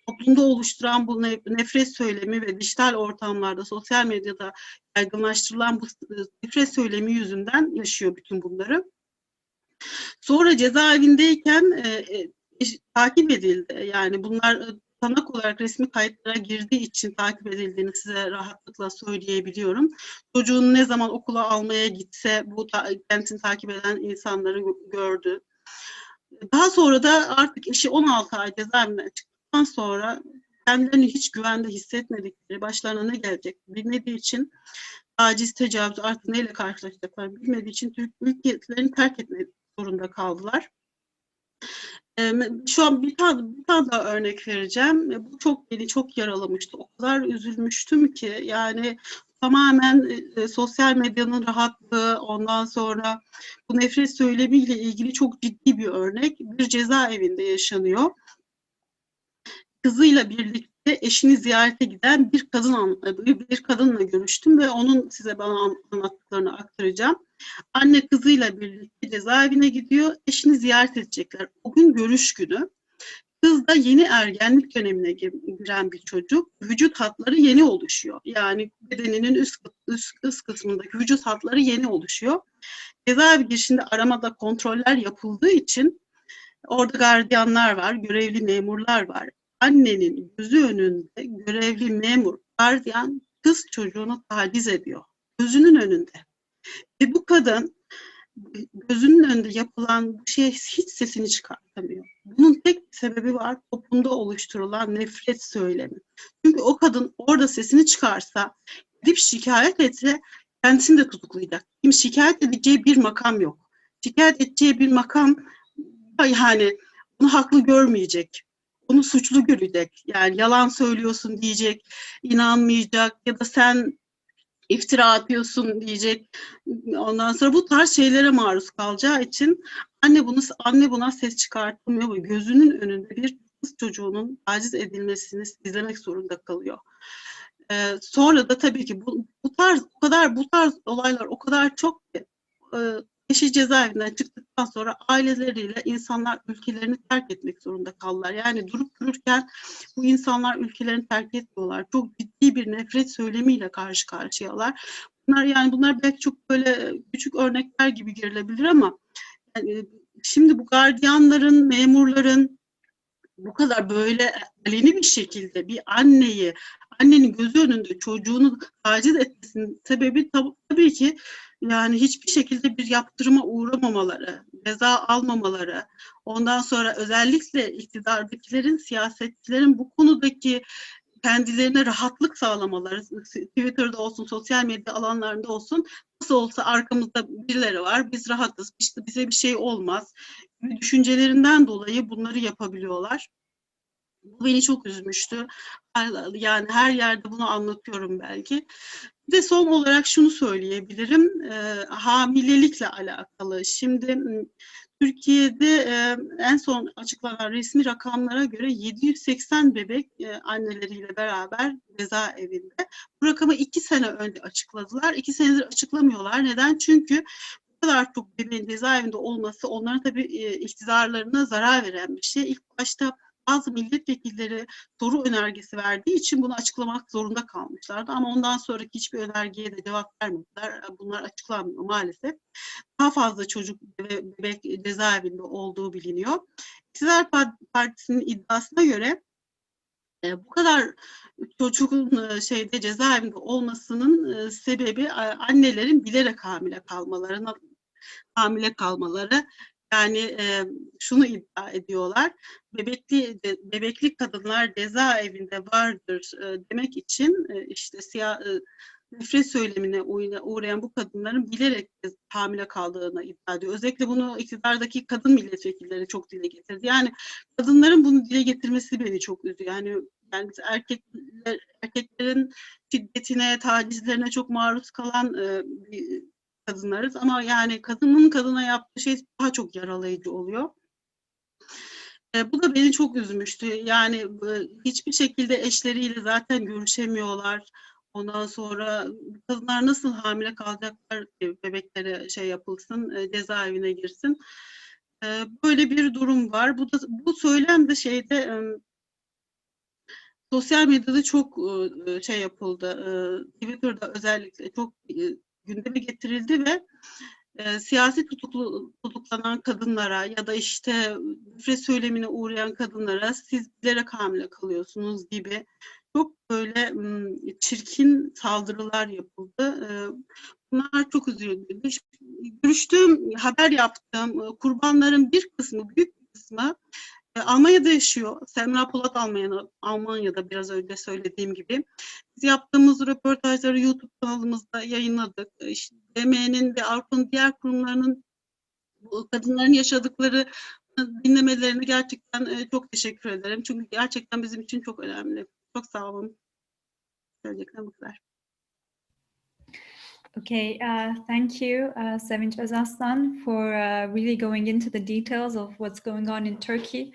toplumda oluşturan bu nefret söylemi ve dijital ortamlarda, sosyal medyada yaygınlaştırılan bu nefret söylemi yüzünden yaşıyor bütün bunları. Sonra cezaevindeyken takip edildi. Yani bunlar tutanak olarak resmi kayıtlara girdiği için takip edildiğini size rahatlıkla söyleyebiliyorum. Çocuğunu ne zaman okula almaya gitse bu kendisini takip eden insanları gördü. Daha sonra da artık eşi 16 ay cezaevinden çıktıktan sonra kendilerini hiç güvende hissetmedikleri, başlarına ne gelecek bilmediği için, taciz, tecavüz artık neyle karşılaşacaklar bilmediği için Türk ülkelerini terk etmek zorunda kaldılar. Şu an bir tane daha örnek vereceğim. Bu çok beni çok yaralamıştı. O kadar üzülmüştüm ki yani tamamen sosyal medyanın rahatlığı, ondan sonra bu nefret söylemiyle ilgili çok ciddi bir örnek. Bir cezaevinde yaşanıyor. Kızıyla birlikte eşini ziyarete giden bir kadınla görüştüm ve onun size bana anlattıklarını aktaracağım. Anne kızıyla birlikte cezaevine gidiyor, eşini ziyaret edecekler. O gün görüş günü. Kız da yeni ergenlik dönemine giren bir çocuk. Vücut hatları yeni oluşuyor. Yani bedeninin üst kısmındaki vücut hatları yeni oluşuyor. Cezaevi girişinde aramada kontroller yapıldığı için orada gardiyanlar var, görevli memurlar var. Annenin gözü önünde görevli memur, gardiyan kız çocuğunu taciz ediyor. Gözünün önünde. Ve bu kadın gözünün önünde yapılan bu şeye hiç sesini çıkartamıyor. Bunun tek bir sebebi var, toplumda oluşturulan nefret söylemi. Çünkü o kadın orada sesini çıkarsa, gidip şikayet etse kendisini de tutuklayacak. Kim şikayet edeceği bir makam yok. Şikayet edeceği bir makam yani onu haklı görmeyecek. Onu suçlu görecek. Yani yalan söylüyorsun diyecek, inanmayacak ya da sen iftira atıyorsun diyecek. Ondan sonra bu tarz şeylere maruz kalacağı için anne buna ses çıkartmıyor ve gözünün önünde bir kız çocuğunun taciz edilmesini izlemek zorunda kalıyor. Sonra da tabii ki bu tarz olaylar o kadar çok ki eşi cezaevinden çıktıktan sonra aileleriyle insanlar ülkelerini terk etmek zorunda kaldılar. Yani durup dururken bu insanlar ülkelerini terk etmiyorlar. Çok ciddi bir nefret söylemiyle karşı karşıyalar. Bunlar belki çok böyle küçük örnekler gibi görülebilir ama yani şimdi bu gardiyanların, memurların bu kadar böyle aleni bir şekilde bir annenin gözü önünde çocuğunu taciz etmesinin sebebi tabii ki yani hiçbir şekilde bir yaptırıma uğramamaları, ceza almamaları, ondan sonra özellikle iktidardakilerin, siyasetçilerin bu konudaki kendilerine rahatlık sağlamaları, Twitter'da olsun, sosyal medya alanlarında olsun, nasıl olsa arkamızda birileri var, biz rahatız, işte bize bir şey olmaz gibi düşüncelerinden dolayı bunları yapabiliyorlar. Bu beni çok üzmüştü. Yani her yerde bunu anlatıyorum belki. Bir de son olarak şunu söyleyebilirim, hamilelikle alakalı. Şimdi Türkiye'de en son açıklanan resmi rakamlara göre 780 bebek anneleriyle beraber cezaevinde. Bu rakamı 2 sene önce açıkladılar. 2 senedir açıklamıyorlar. Neden? Çünkü bu kadar çok bebeğin cezaevinde olması onların tabii iktidarlarına zarar veren bir şey. İlk başta bazı milletvekilleri soru önergesi verdiği için bunu açıklamak zorunda kalmışlardı. Ama ondan sonraki hiçbir önergeye de cevap vermediler. Bunlar açıklanmıyor maalesef. Daha fazla çocuk ve bebek cezaevinde olduğu biliniyor. İktidar Partisi'nin iddiasına göre bu kadar çocuğun cezaevinde olmasının sebebi annelerin bilerek hamile kalmaları. Yani şunu iddia ediyorlar, bebekli kadınlar cezaevinde vardır demek için işte nefret söylemine uğrayan bu kadınların bilerek hamile kaldığını iddia ediyor. Özellikle bunu iktidardaki kadın milletvekilleri çok dile getirdi. Yani kadınların bunu dile getirmesi beni çok üzüyor. Yani biz erkeklerin şiddetine, tacizlerine çok maruz kalan kadınlarız ama yani kadının kadına yaptığı şey daha çok yaralayıcı oluyor. Bu da beni çok üzmüştü. Yani hiçbir şekilde eşleriyle zaten görüşemiyorlar. Ondan sonra kadınlar nasıl hamile kalacaklar ki bebeklere yapılsın, cezaevine girsin. Böyle bir durum var. Bu söylem de sosyal medyada çok yapıldı. Twitter'da özellikle çok gündeme getirildi ve siyasi tutuklanan kadınlara ya da işte nefret söylemine uğrayan kadınlara siz bilerek hamile kalıyorsunuz gibi çok böyle çirkin saldırılar yapıldı. Bunlar çok üzüldü. Görüştüğüm, haber yaptığım kurbanların bir kısmı, büyük bir kısmı Almanya'da yaşıyor. Samira Polat Almanya'da biraz önce söylediğim gibi. Biz yaptığımız röportajları YouTube kanalımızda yayınladık. İşte DM'nin ve Avrupa'nın diğer kurumlarının kadınların yaşadıkları dinlemelerini gerçekten çok teşekkür ederim. Çünkü gerçekten bizim için çok önemli. Çok sağ olun. Söyleyeceklerim bu kadar. Okay, thank you, Sevinc Özarslan, for really going into the details of what's going on in Turkey.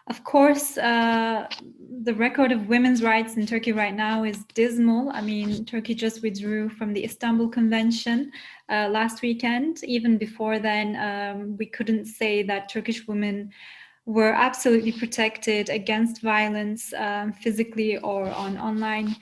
Of course, the record of women's rights in Turkey right now is dismal. I mean, Turkey just withdrew from the Istanbul Convention last weekend. Even before then, we couldn't say that Turkish women were absolutely protected against violence physically or on online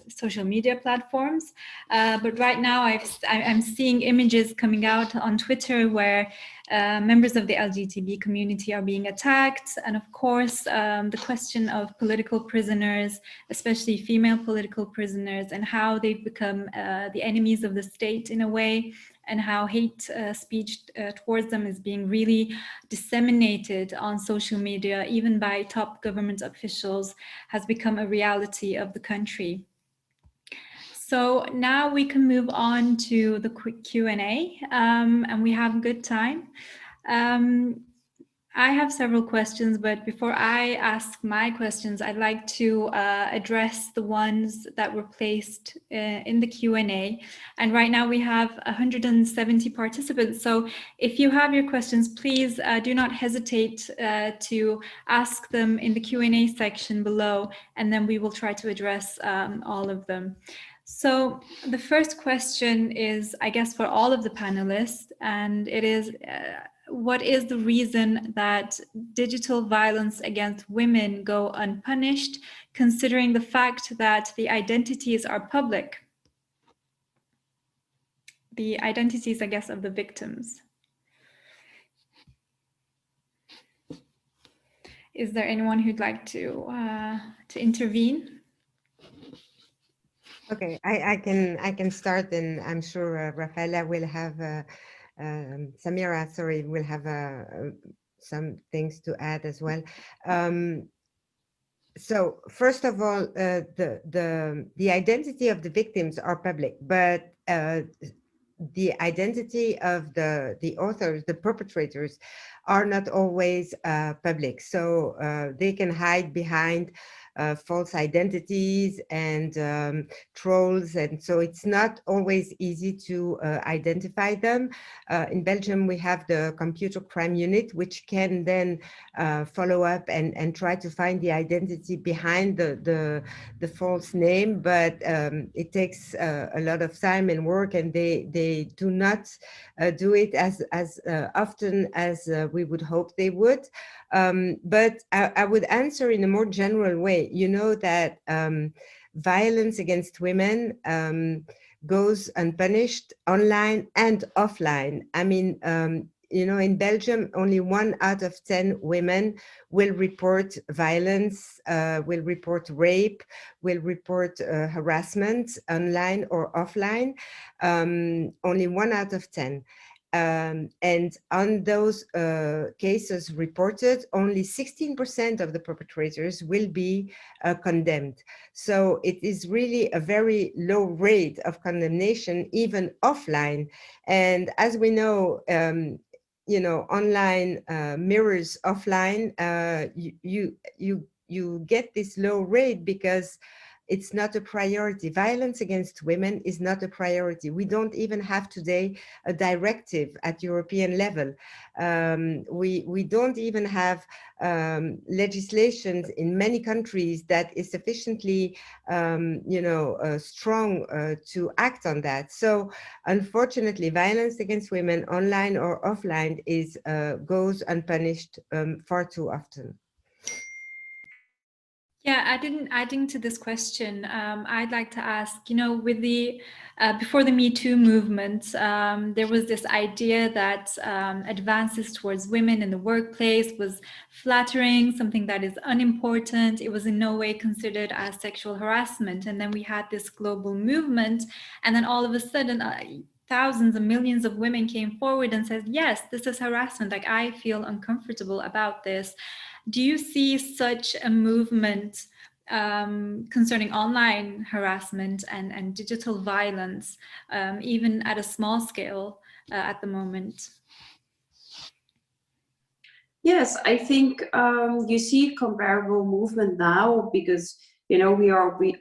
social media platforms. But right now I'm seeing images coming out on Twitter where members of the LGBT community are being attacked. And of course, the question of political prisoners, especially female political prisoners, and how they've become the enemies of the state in a way, and how hate speech towards them is being really disseminated on social media, even by top government officials, has become a reality of the country. So now we can move on to the quick Q&A, and we have good time. I have several questions, but before I ask my questions, I'd like to address the ones that were placed in the Q&A. And right now we have 170 participants. So if you have your questions, please do not hesitate to ask them in the Q&A section below, and then we will try to address all of them. So the first question is, I guess, for all of the panelists, and it is, what is the reason that digital violence against women go unpunished, considering the fact that the identities are public? The identities, I guess, of the victims. Is there anyone who'd like to intervene? Okay, I can start, and I'm sure Rafaela will have Samira, sorry, will have some things to add as well. So first of all, the identity of the victims are public, but the identity of the authors, the perpetrators, are not always public. So they can hide behind false identities and trolls, and so it's not always easy to identify them. In Belgium, we have the computer crime unit, which can then follow up and try to find the identity behind the false name, but it takes a lot of time and work, and they do not do it as often as we would hope they would. But I would answer in a more general way. You know that violence against women goes unpunished online and offline. I mean, you know, in Belgium, only 1 out of 10 women will report violence, will report rape, will report harassment online or offline. Only 1 out of 10. And on those cases reported, only 16% of the perpetrators will be condemned. So it is really a very low rate of condemnation, even offline. And as we know, you know, online mirrors offline. You get this low rate because it's not a priority. Violence against women is not a priority. We don't even have today a directive at European level. We don't even have legislation in many countries that is sufficiently, you know, strong to act on that. So unfortunately, violence against women online or offline goes unpunished far too often. Yeah, adding to this question, I'd like to ask, with the before the Me Too movement, there was this idea that advances towards women in the workplace was flattering, something that is unimportant. It was in no way considered as sexual harassment. And then we had this global movement, and then all of a sudden, thousands and millions of women came forward and said, yes, this is harassment. Like, I feel uncomfortable about this. Do you see such a movement concerning online harassment and digital violence, even at a small scale at the moment? Yes, I think you see comparable movement now because we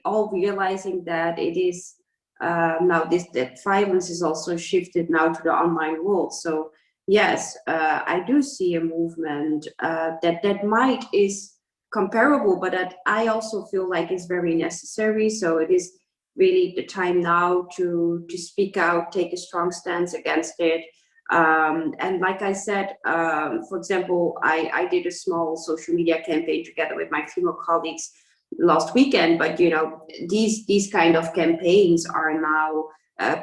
all realizing that it is now that violence is also shifted now to the online world. So yes, I do see a movement that might is comparable, but that I also feel like is very necessary. So it is really the time now to speak out, take a strong stance against it. And like I said, for example, I did a small social media campaign together with my female colleagues last weekend, but these kind of campaigns are now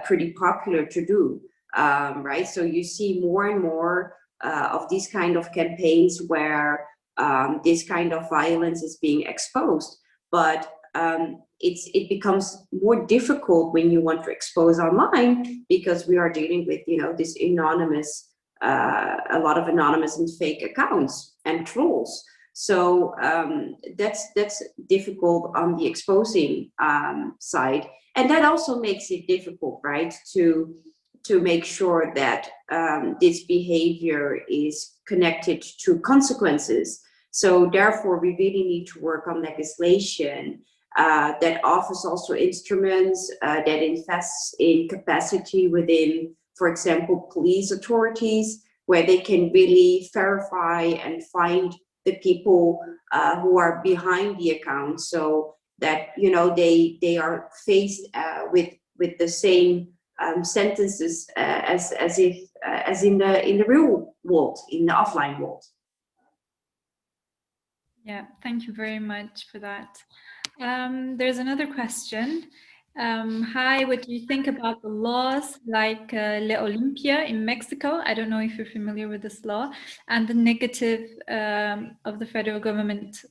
pretty popular to do, right? So you see more and more of these kind of campaigns where this kind of violence is being exposed, but it becomes more difficult when you want to expose online because we are dealing with this anonymous, a lot of anonymous and fake accounts and trolls. So that's difficult on the exposing side, and that also makes it difficult, right, to make sure that this behavior is connected to consequences. So therefore, we really need to work on legislation that offers also instruments that invests in capacity within, for example, police authorities, where they can really verify and find the people who are behind the account, so that they are faced with the same sentences as in the real world, in the offline world. Yeah, thank you very much for that. There's another question. Hi, what do you think about the laws like La Olimpia in Mexico? I don't know if you're familiar with this law, and the negative of the federal government.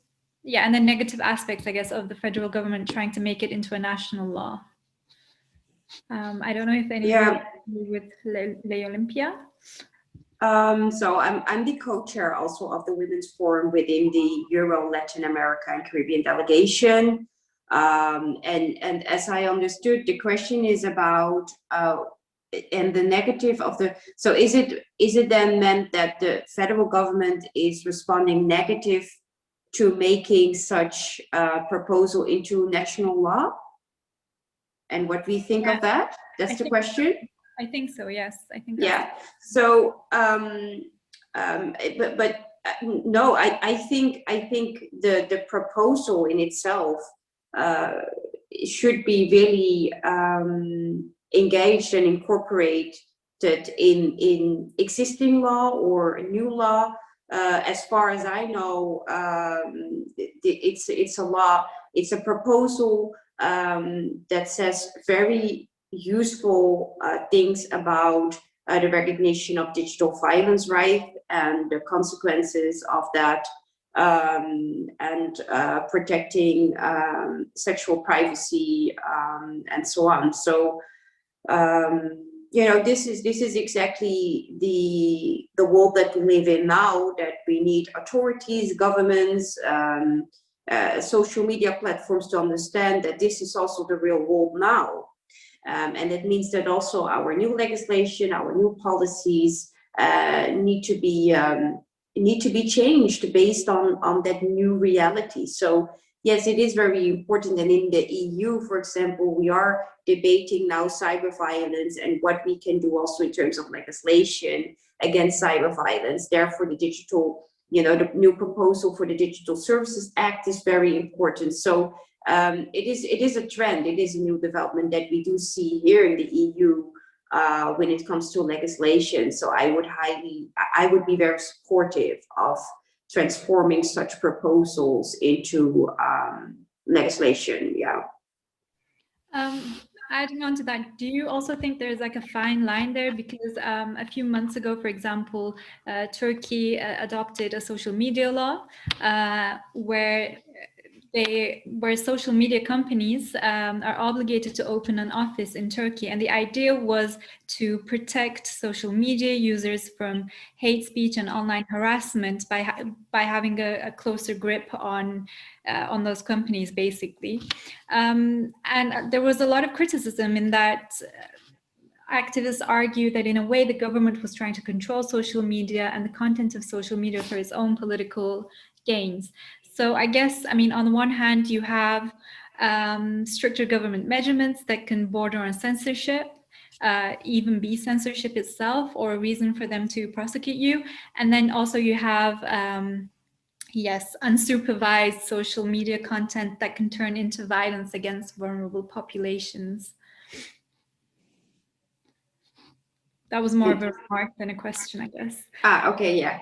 Yeah, and the negative aspects, I guess, of the federal government trying to make it into a national law. I don't know if anyone with La Olimpia. So I'm the co-chair also of the Women's Forum within the Euro, Latin America and Caribbean delegation. And as I understood, the question is about and the negative of the. So is it then meant that the federal government is responding negative to making such a proposal into national law? And what we think of that? That's the question. I think so. Yes, I think. Yeah. So, but no, I think the proposal in itself should be really engaged and incorporated in existing law or a new law. As far as I know, it's a law. It's a proposal that says very useful things about the recognition of digital violence, right, and the consequences of that, and protecting sexual privacy and so on. So this is exactly the world that we live in now, that we need authorities, governments, social media platforms to understand that this is also the real world now. And it means that also our new legislation, our new policies need to be changed based on that new reality. So yes, it is very important. And in the EU, for example, we are debating now cyber violence and what we can do also in terms of legislation against cyber violence. Therefore, the digital, the new proposal for the Digital Services Act is very important. So it is a trend, it is a new development that we do see here in the EU when it comes to legislation. So I would be very supportive of transforming such proposals into legislation. Yeah. Adding on to that, do you also think there's like a fine line there? Because a few months ago, for example, Turkey adopted a social media law where social media companies are obligated to open an office in Turkey. And the idea was to protect social media users from hate speech and online harassment by having a closer grip on those companies, basically. And there was a lot of criticism in that activists argue that in a way the government was trying to control social media and the content of social media for its own political gains. So I guess, I mean, on the one hand, you have stricter government measurements that can border on censorship, even be censorship itself or a reason for them to prosecute you. And then also you have, yes, unsupervised social media content that can turn into violence against vulnerable populations. That was more of a remark than a question, I guess. Okay, yeah.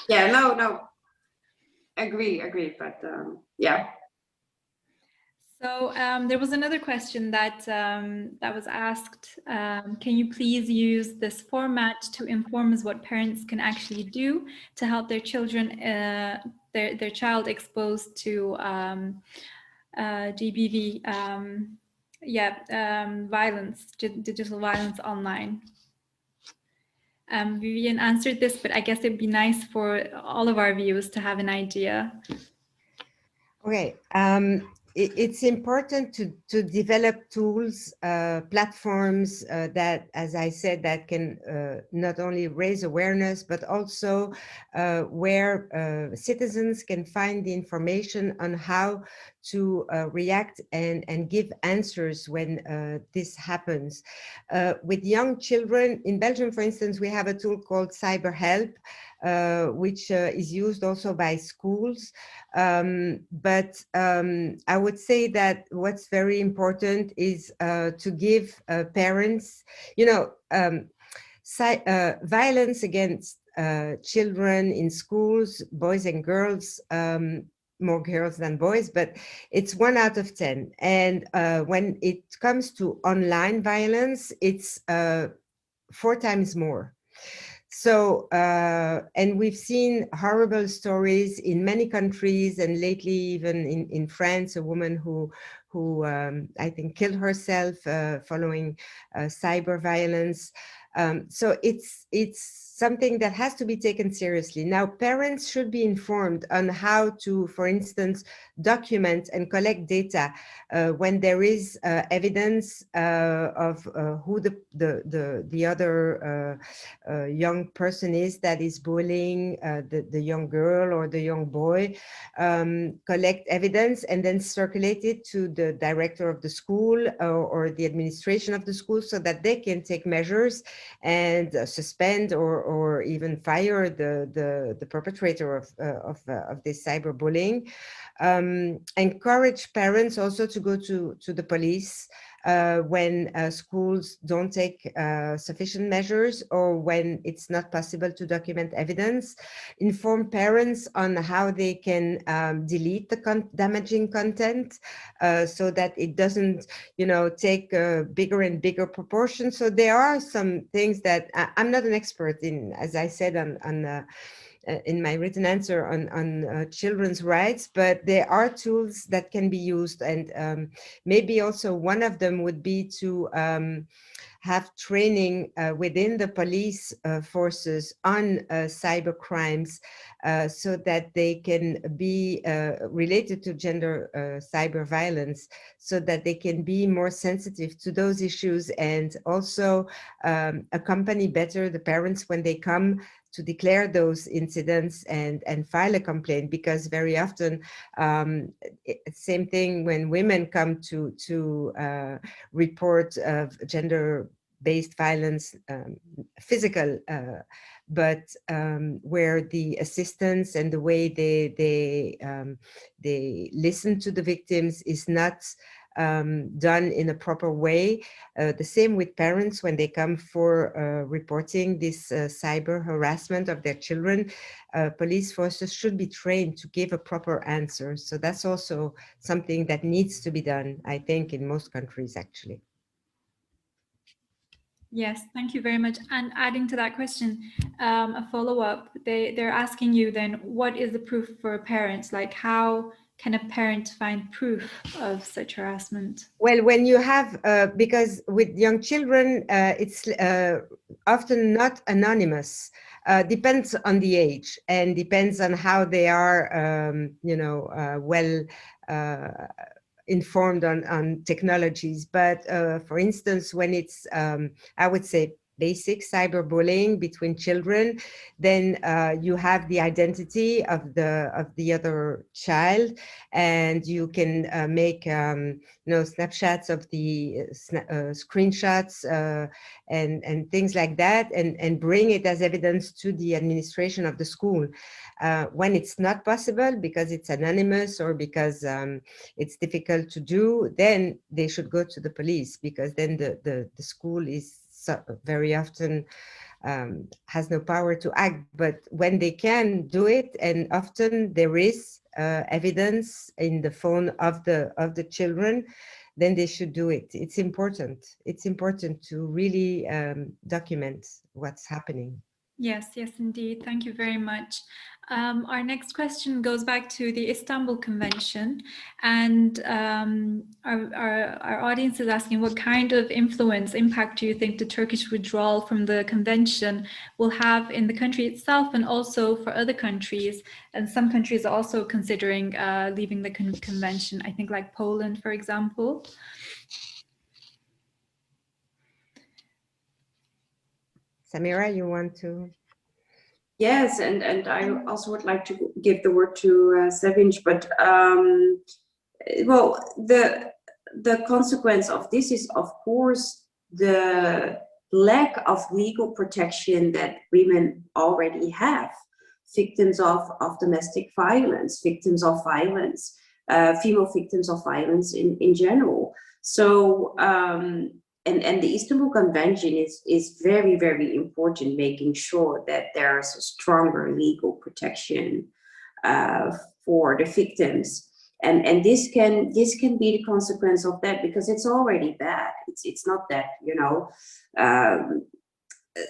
Yeah, no. Agree, but yeah. So there was another question that was asked. Can you please use this format to inform us what parents can actually do to help their children, their child exposed to GBV, violence, digital violence online? Vivian answered this, but I guess it'd be nice for all of our viewers to have an idea. Okay, it's important to develop tools, platforms that, as I said, that can not only raise awareness, but also where citizens can find the information on how to react and give answers when this happens. With young children, in Belgium, for instance, we have a tool called Cyber Help, which is used also by schools. But I would say that what's very important is to give parents, violence against children in schools, boys and girls, more girls than boys, but it's 1 out of 10. And when it comes to online violence, it's 4 times more. So, and we've seen horrible stories in many countries, and lately even in France, a woman who I think killed herself following cyber violence. So it's something that has to be taken seriously. Now, parents should be informed on how to, for instance, document and collect data when there is evidence of who the other young person is that is bullying the young girl or the young boy. Collect evidence and then circulate it to the director of the school or the administration of the school so that they can take measures and suspend or even fire the perpetrator of this cyberbullying. Encourage parents also to go to the police when schools don't take sufficient measures or when it's not possible to document evidence. Inform parents on how they can delete the damaging content so that it doesn't, take bigger and bigger proportions. So there are some things that I'm not an expert in, as I said in my written answer on children's rights, but there are tools that can be used, and maybe also one of them would be to have training within the police forces on cyber crimes so that they can be related to gender cyber violence, so that they can be more sensitive to those issues and also accompany better the parents when they come to declare those incidents and file a complaint, because very often, same thing when women come to report of gender-based violence, physical, but where the assistance and the way they listen to the victims is not done in a proper way. The same with parents when they come for reporting this cyber harassment of their children. Police forces should be trained to give a proper answer. So that's also something that needs to be done, I think, in most countries, actually. Yes, thank you very much. And adding to that question, a follow-up, they're asking you then, what is the proof for parents? Like, how can a parent find proof of such harassment? Well, when you have, because with young children, it's often not anonymous. Depends on the age and depends on how they are, well informed on technologies. But for instance, when it's, I would say, basic cyberbullying between children, then you have the identity of the other child, and you can make snapshots of the screenshots and things like that, and bring it as evidence to the administration of the school. When it's not possible because it's anonymous or because it's difficult to do, then they should go to the police, because then the school is very often has no power to act. But when they can do it, and often there is evidence in the phone of the children, then they should do it. It's important. It's important to really document what's happening. Yes, yes, indeed. Thank you very much. Our next question goes back to the Istanbul Convention, and our audience is asking, what kind of impact do you think the Turkish withdrawal from the convention will have in the country itself and also for other countries? And some countries are also considering leaving the convention, I think like Poland, for example. Samira, you want to? Yes, and I also would like to give the word to Sevinc, but well, the consequence of this is, of course, the lack of legal protection that women already have, victims of domestic violence, victims of violence, female victims of violence in general. So, and the Istanbul Convention is very, very important, making sure that there's a stronger legal protection for the victims. And this can be the consequence of that, because it's already bad. It's not that,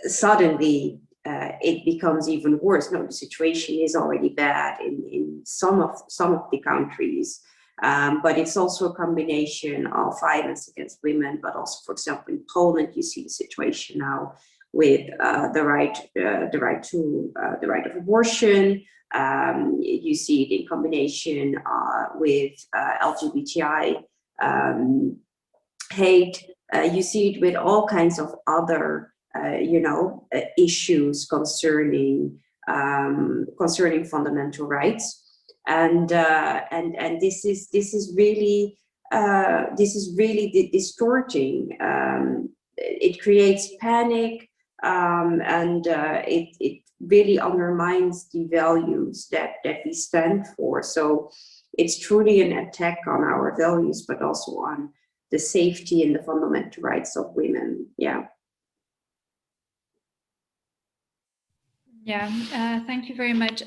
suddenly it becomes even worse. No, the situation is already bad in some of the countries. But it's also a combination of violence against women, but also, for example, in Poland, you see the situation now with the right of abortion. You see it in combination with LGBTI hate. You see it with all kinds of other, issues concerning fundamental rights. And this is really distorting. It creates panic, and it really undermines the values that we stand for. So it's truly an attack on our values, but also on the safety and the fundamental rights of women. Yeah. Yeah, thank you very much.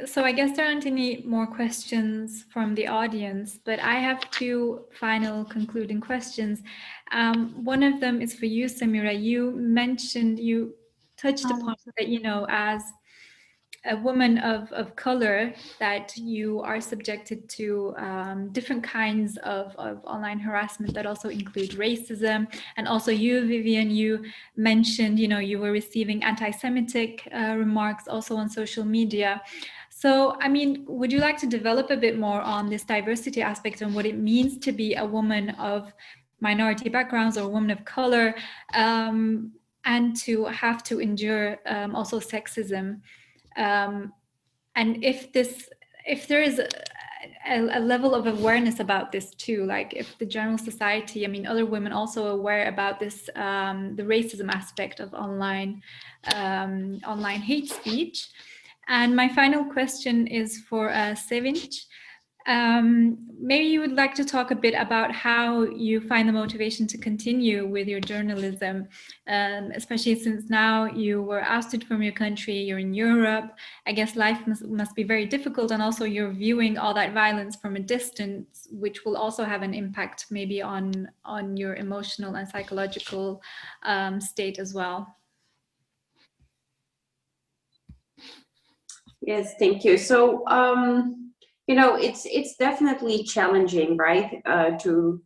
So I guess there aren't any more questions from the audience, but I have two final concluding questions. One of them is for you, Samira. You touched upon that, as a woman of color, that you are subjected to different kinds of online harassment that also include racism. And also you, Vivian, you mentioned, you were receiving anti-Semitic remarks also on social media. So, I mean, would you like to develop a bit more on this diversity aspect and what it means to be a woman of minority backgrounds or a woman of color, and to have to endure also sexism? And if there is a level of awareness about this too, like if the general society, I mean, other women also aware about this, the racism aspect of online hate speech. And my final question is for Sevinc. Maybe you would like to talk a bit about how you find the motivation to continue with your journalism, especially since now you were ousted from your country, you're in Europe. I guess life must be very difficult, and also you're viewing all that violence from a distance, which will also have an impact maybe on your emotional and psychological state as well. Yes, thank you. So, you know, it's definitely challenging, right? To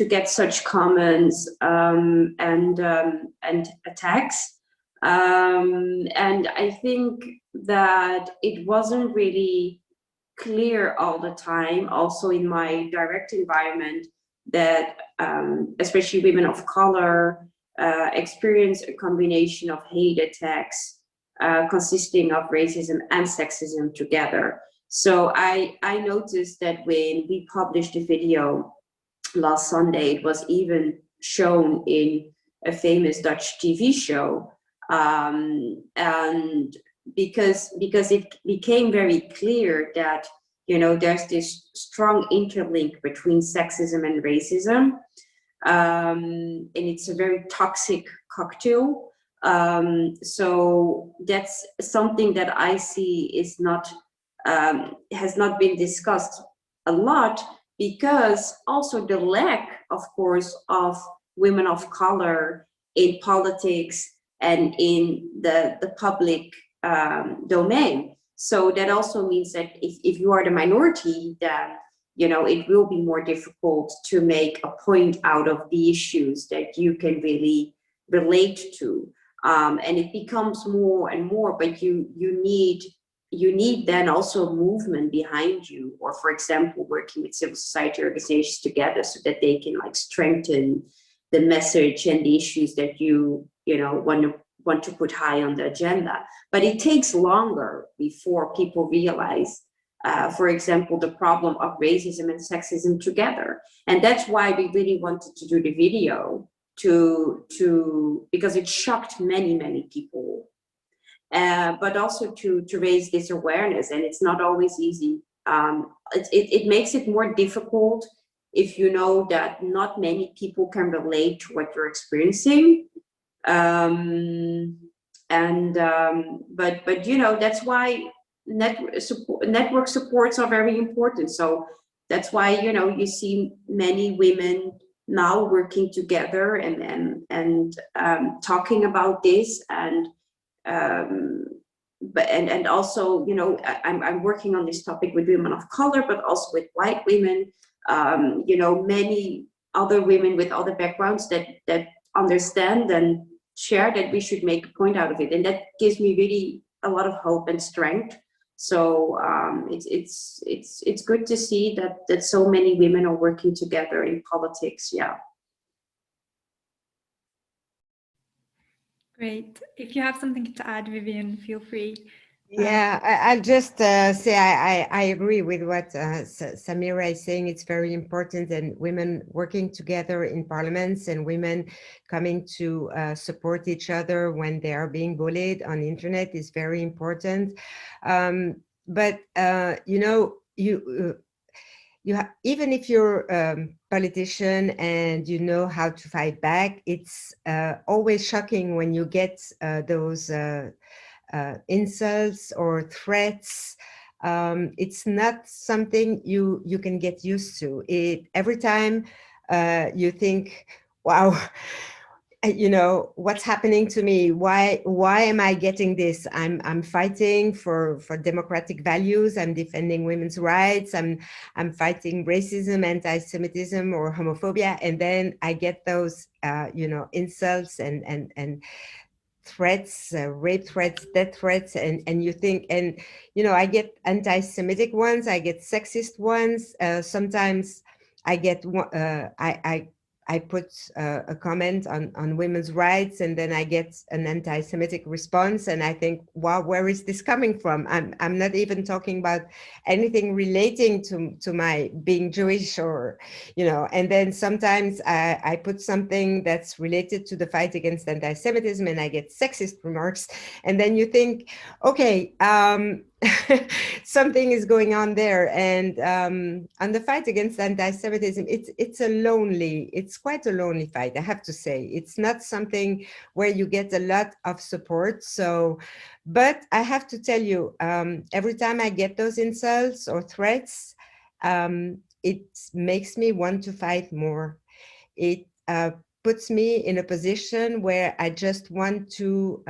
get such comments and attacks, and I think that it wasn't really clear all the time. Also, in my direct environment, that especially women of color experience a combination of hate attacks consisting of racism and sexism together. So I noticed that when we published the video last Sunday, it was even shown in a famous Dutch TV show, and because it became very clear that, you know, there's this strong interlink between sexism and racism, and it's a very toxic cocktail. So that's something that I see is not has not been discussed a lot, because also the lack, of course, of women of color in politics and in the public domain. So that also means that if you are the minority, then, you know, it will be more difficult to make a point out of the issues that you can really relate to. And it becomes more and more, but you need then also a movement behind you, or, for example, working with civil society organizations together so that they can like strengthen the message and the issues that you know want to put high on the agenda. But it takes longer before people realize, for example, the problem of racism and sexism together. And that's why we really wanted to do the video, because it shocked many people, but also to raise this awareness. And it's not always easy. It makes it more difficult if you know that not many people can relate to what you're experiencing. But you know, that's why network supports are very important. So that's why, you know, you see many women now working together and talking about this, and also, you know, I'm working on this topic with women of color, but also with white women, you know, many other women with other backgrounds that understand and share that we should make a point out of it. And that gives me really a lot of hope and strength. So it's good to see that so many women are working together in politics. Yeah. Great. If you have something to add, Vivian, feel free. Yeah, I'll just say I agree with what Samira is saying. It's very important, and women working together in parliaments and women coming to support each other when they are being bullied on the internet is very important. But you know, even if you're a politician and you know how to fight back, it's always shocking when you get those insults or threats. It's not something you can get used to. Every time you think, wow, you know, what's happening to me? Why am I getting this? I'm fighting for democratic values. I'm defending women's rights. I'm fighting racism, anti-Semitism, or homophobia, and then I get those you know, insults and threats, rape threats, death threats, and you think, and you know, I get anti-Semitic ones, I get sexist ones. Sometimes I get I put a comment on women's rights, and then I get an anti-Semitic response, and I think, wow, where is this coming from? I'm not even talking about anything relating to my being Jewish, or, you know, and then sometimes I put something that's related to the fight against anti-Semitism, and I get sexist remarks, and then you think, okay, something is going on there. And on the fight against anti-Semitism, it's quite a lonely fight, I have to say. It's not something where you get a lot of support. So, but I have to tell you, every time I get those insults or threats, it makes me want to fight more. It puts me in a position where I just want to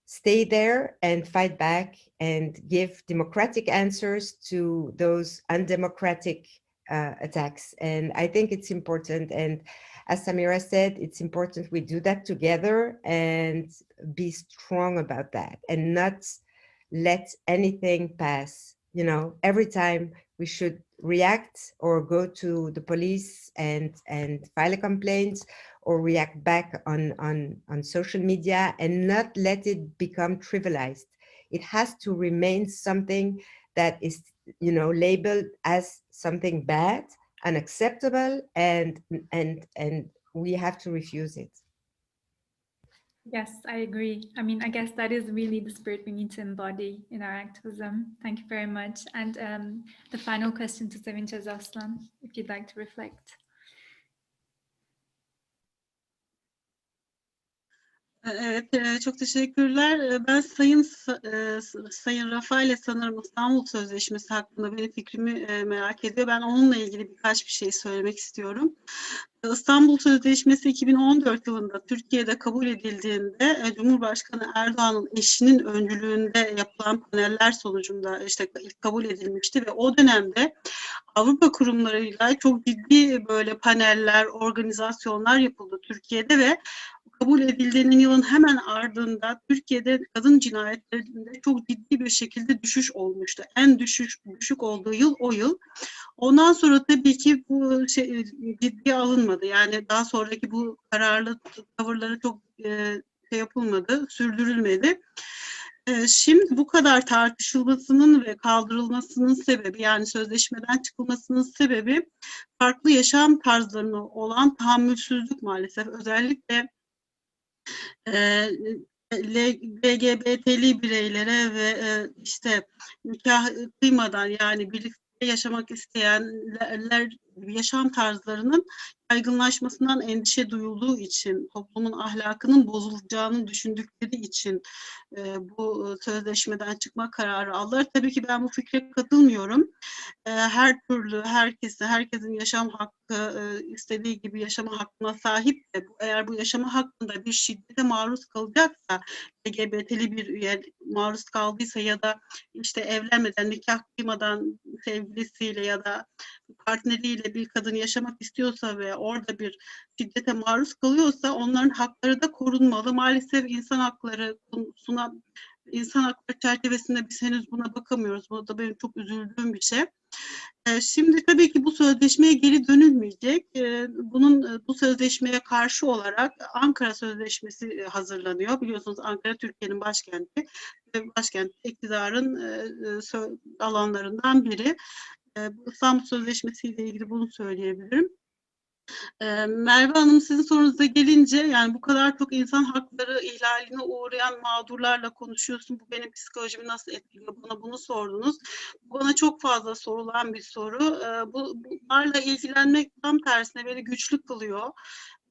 stay there and fight back and give democratic answers to those undemocratic attacks. And I think it's important. And as Samira said, it's important we do that together and be strong about that and not let anything pass. You know, every time we should react or go to the police and file a complaint or react back on social media and not let it become trivialized. It has to remain something that is, you know, labeled as something bad, unacceptable, and we have to refuse it. Yes, I agree. I mean, I guess that is really the spirit we need to embody in our activism. Thank you very much. And the final question to Sevinc Özarslan, if you'd like to reflect. Evet, çok teşekkürler. Ben Sayın Rafaela sanırım İstanbul Sözleşmesi hakkında benim fikrimi merak ediyor. Ben onunla ilgili birkaç bir şey söylemek istiyorum. İstanbul Sözleşmesi 2014 yılında Türkiye'de kabul edildiğinde Cumhurbaşkanı Erdoğan'ın eşinin öncülüğünde yapılan paneller sonucunda işte ilk kabul edilmişti ve o dönemde Avrupa kurumlarıyla çok ciddi böyle paneller, organizasyonlar yapıldı Türkiye'de ve kabul edildiğinin yılın hemen ardında Türkiye'de kadın cinayetlerinde çok ciddi bir şekilde düşüş olmuştu. En düşük olduğu yıl o yıl. Ondan sonra tabii ki bu ciddiye alınmadı. Yani daha sonraki bu kararlı tavırları çok yapılmadı, sürdürülmedi. Şimdi bu kadar tartışılmasının ve kaldırılmasının sebebi, yani sözleşmeden çıkılmasının sebebi farklı yaşam tarzlarına olan tahammülsüzlük maalesef. Özellikle LGBT'li bireylere ve işte nikah kıymadan yani birlikte yaşamak isteyenler yaşam tarzlarının yaygınlaşmasından endişe duyulduğu için, toplumun ahlakının bozulacağını düşündükleri için bu sözleşmeden çıkma kararı aldılar. Tabii ki ben bu fikre katılmıyorum. Her türlü herkesin yaşam hakkı, istediği gibi yaşama hakkına sahip de eğer bu yaşama hakkında bir şiddete maruz kalacaksa, LGBT'li bir üye maruz kaldıysa ya da işte evlenmeden, nikah kıymadan sevgilisiyle ya da partneriyle bir kadın yaşamak istiyorsa ve orada bir şiddete maruz kalıyorsa onların hakları da korunmalı. Maalesef insan hakları çerçevesinde biz henüz buna bakamıyoruz. Bu da benim çok üzüldüğüm bir şey. Şimdi tabii ki bu sözleşmeye geri dönülmeyecek. Bu sözleşmeye karşı olarak Ankara Sözleşmesi hazırlanıyor. Biliyorsunuz Ankara Türkiye'nin başkenti ve başkent iktidarın alanlarından biri. İstanbul Sözleşmesi ile ilgili bunu söyleyebilirim. Merve Hanım, sizin sorunuza gelince, yani bu kadar çok insan hakları ihlaline uğrayan mağdurlarla konuşuyorsun. Bu benim psikolojimi nasıl etkiliyor? Bana bunu sordunuz. Bana çok fazla sorulan bir soru. Bunlarla ilgilenmek tam tersine beni güçlü kılıyor.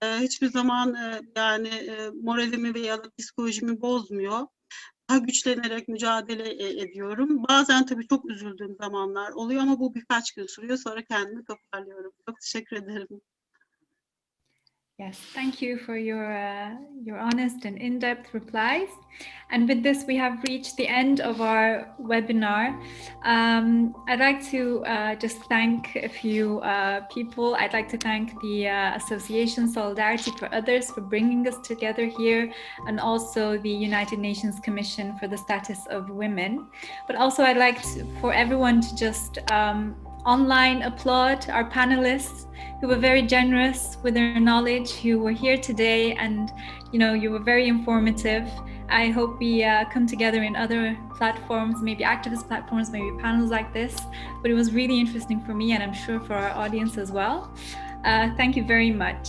Hiçbir zaman moralimi veya da psikolojimi bozmuyor. Daha güçlenerek mücadele ediyorum. Bazen tabii çok üzüldüğüm zamanlar oluyor ama bu birkaç gün sürüyor. Sonra kendimi toparlıyorum. Çok teşekkür ederim. Yes, thank you for your honest and in-depth replies. And with this, we have reached the end of our webinar. I'd like to just thank a few people. I'd like to thank the Association Solidarity for Others for bringing us together here, and also the United Nations Commission for the Status of Women. But also I'd like for everyone to just online applaud our panelists who were very generous with their knowledge, who were here today, and you were very informative. I hope we come together in other platforms, maybe activist platforms, maybe panels like this, but it was really interesting for me and I'm sure for our audience as well. Thank you very much.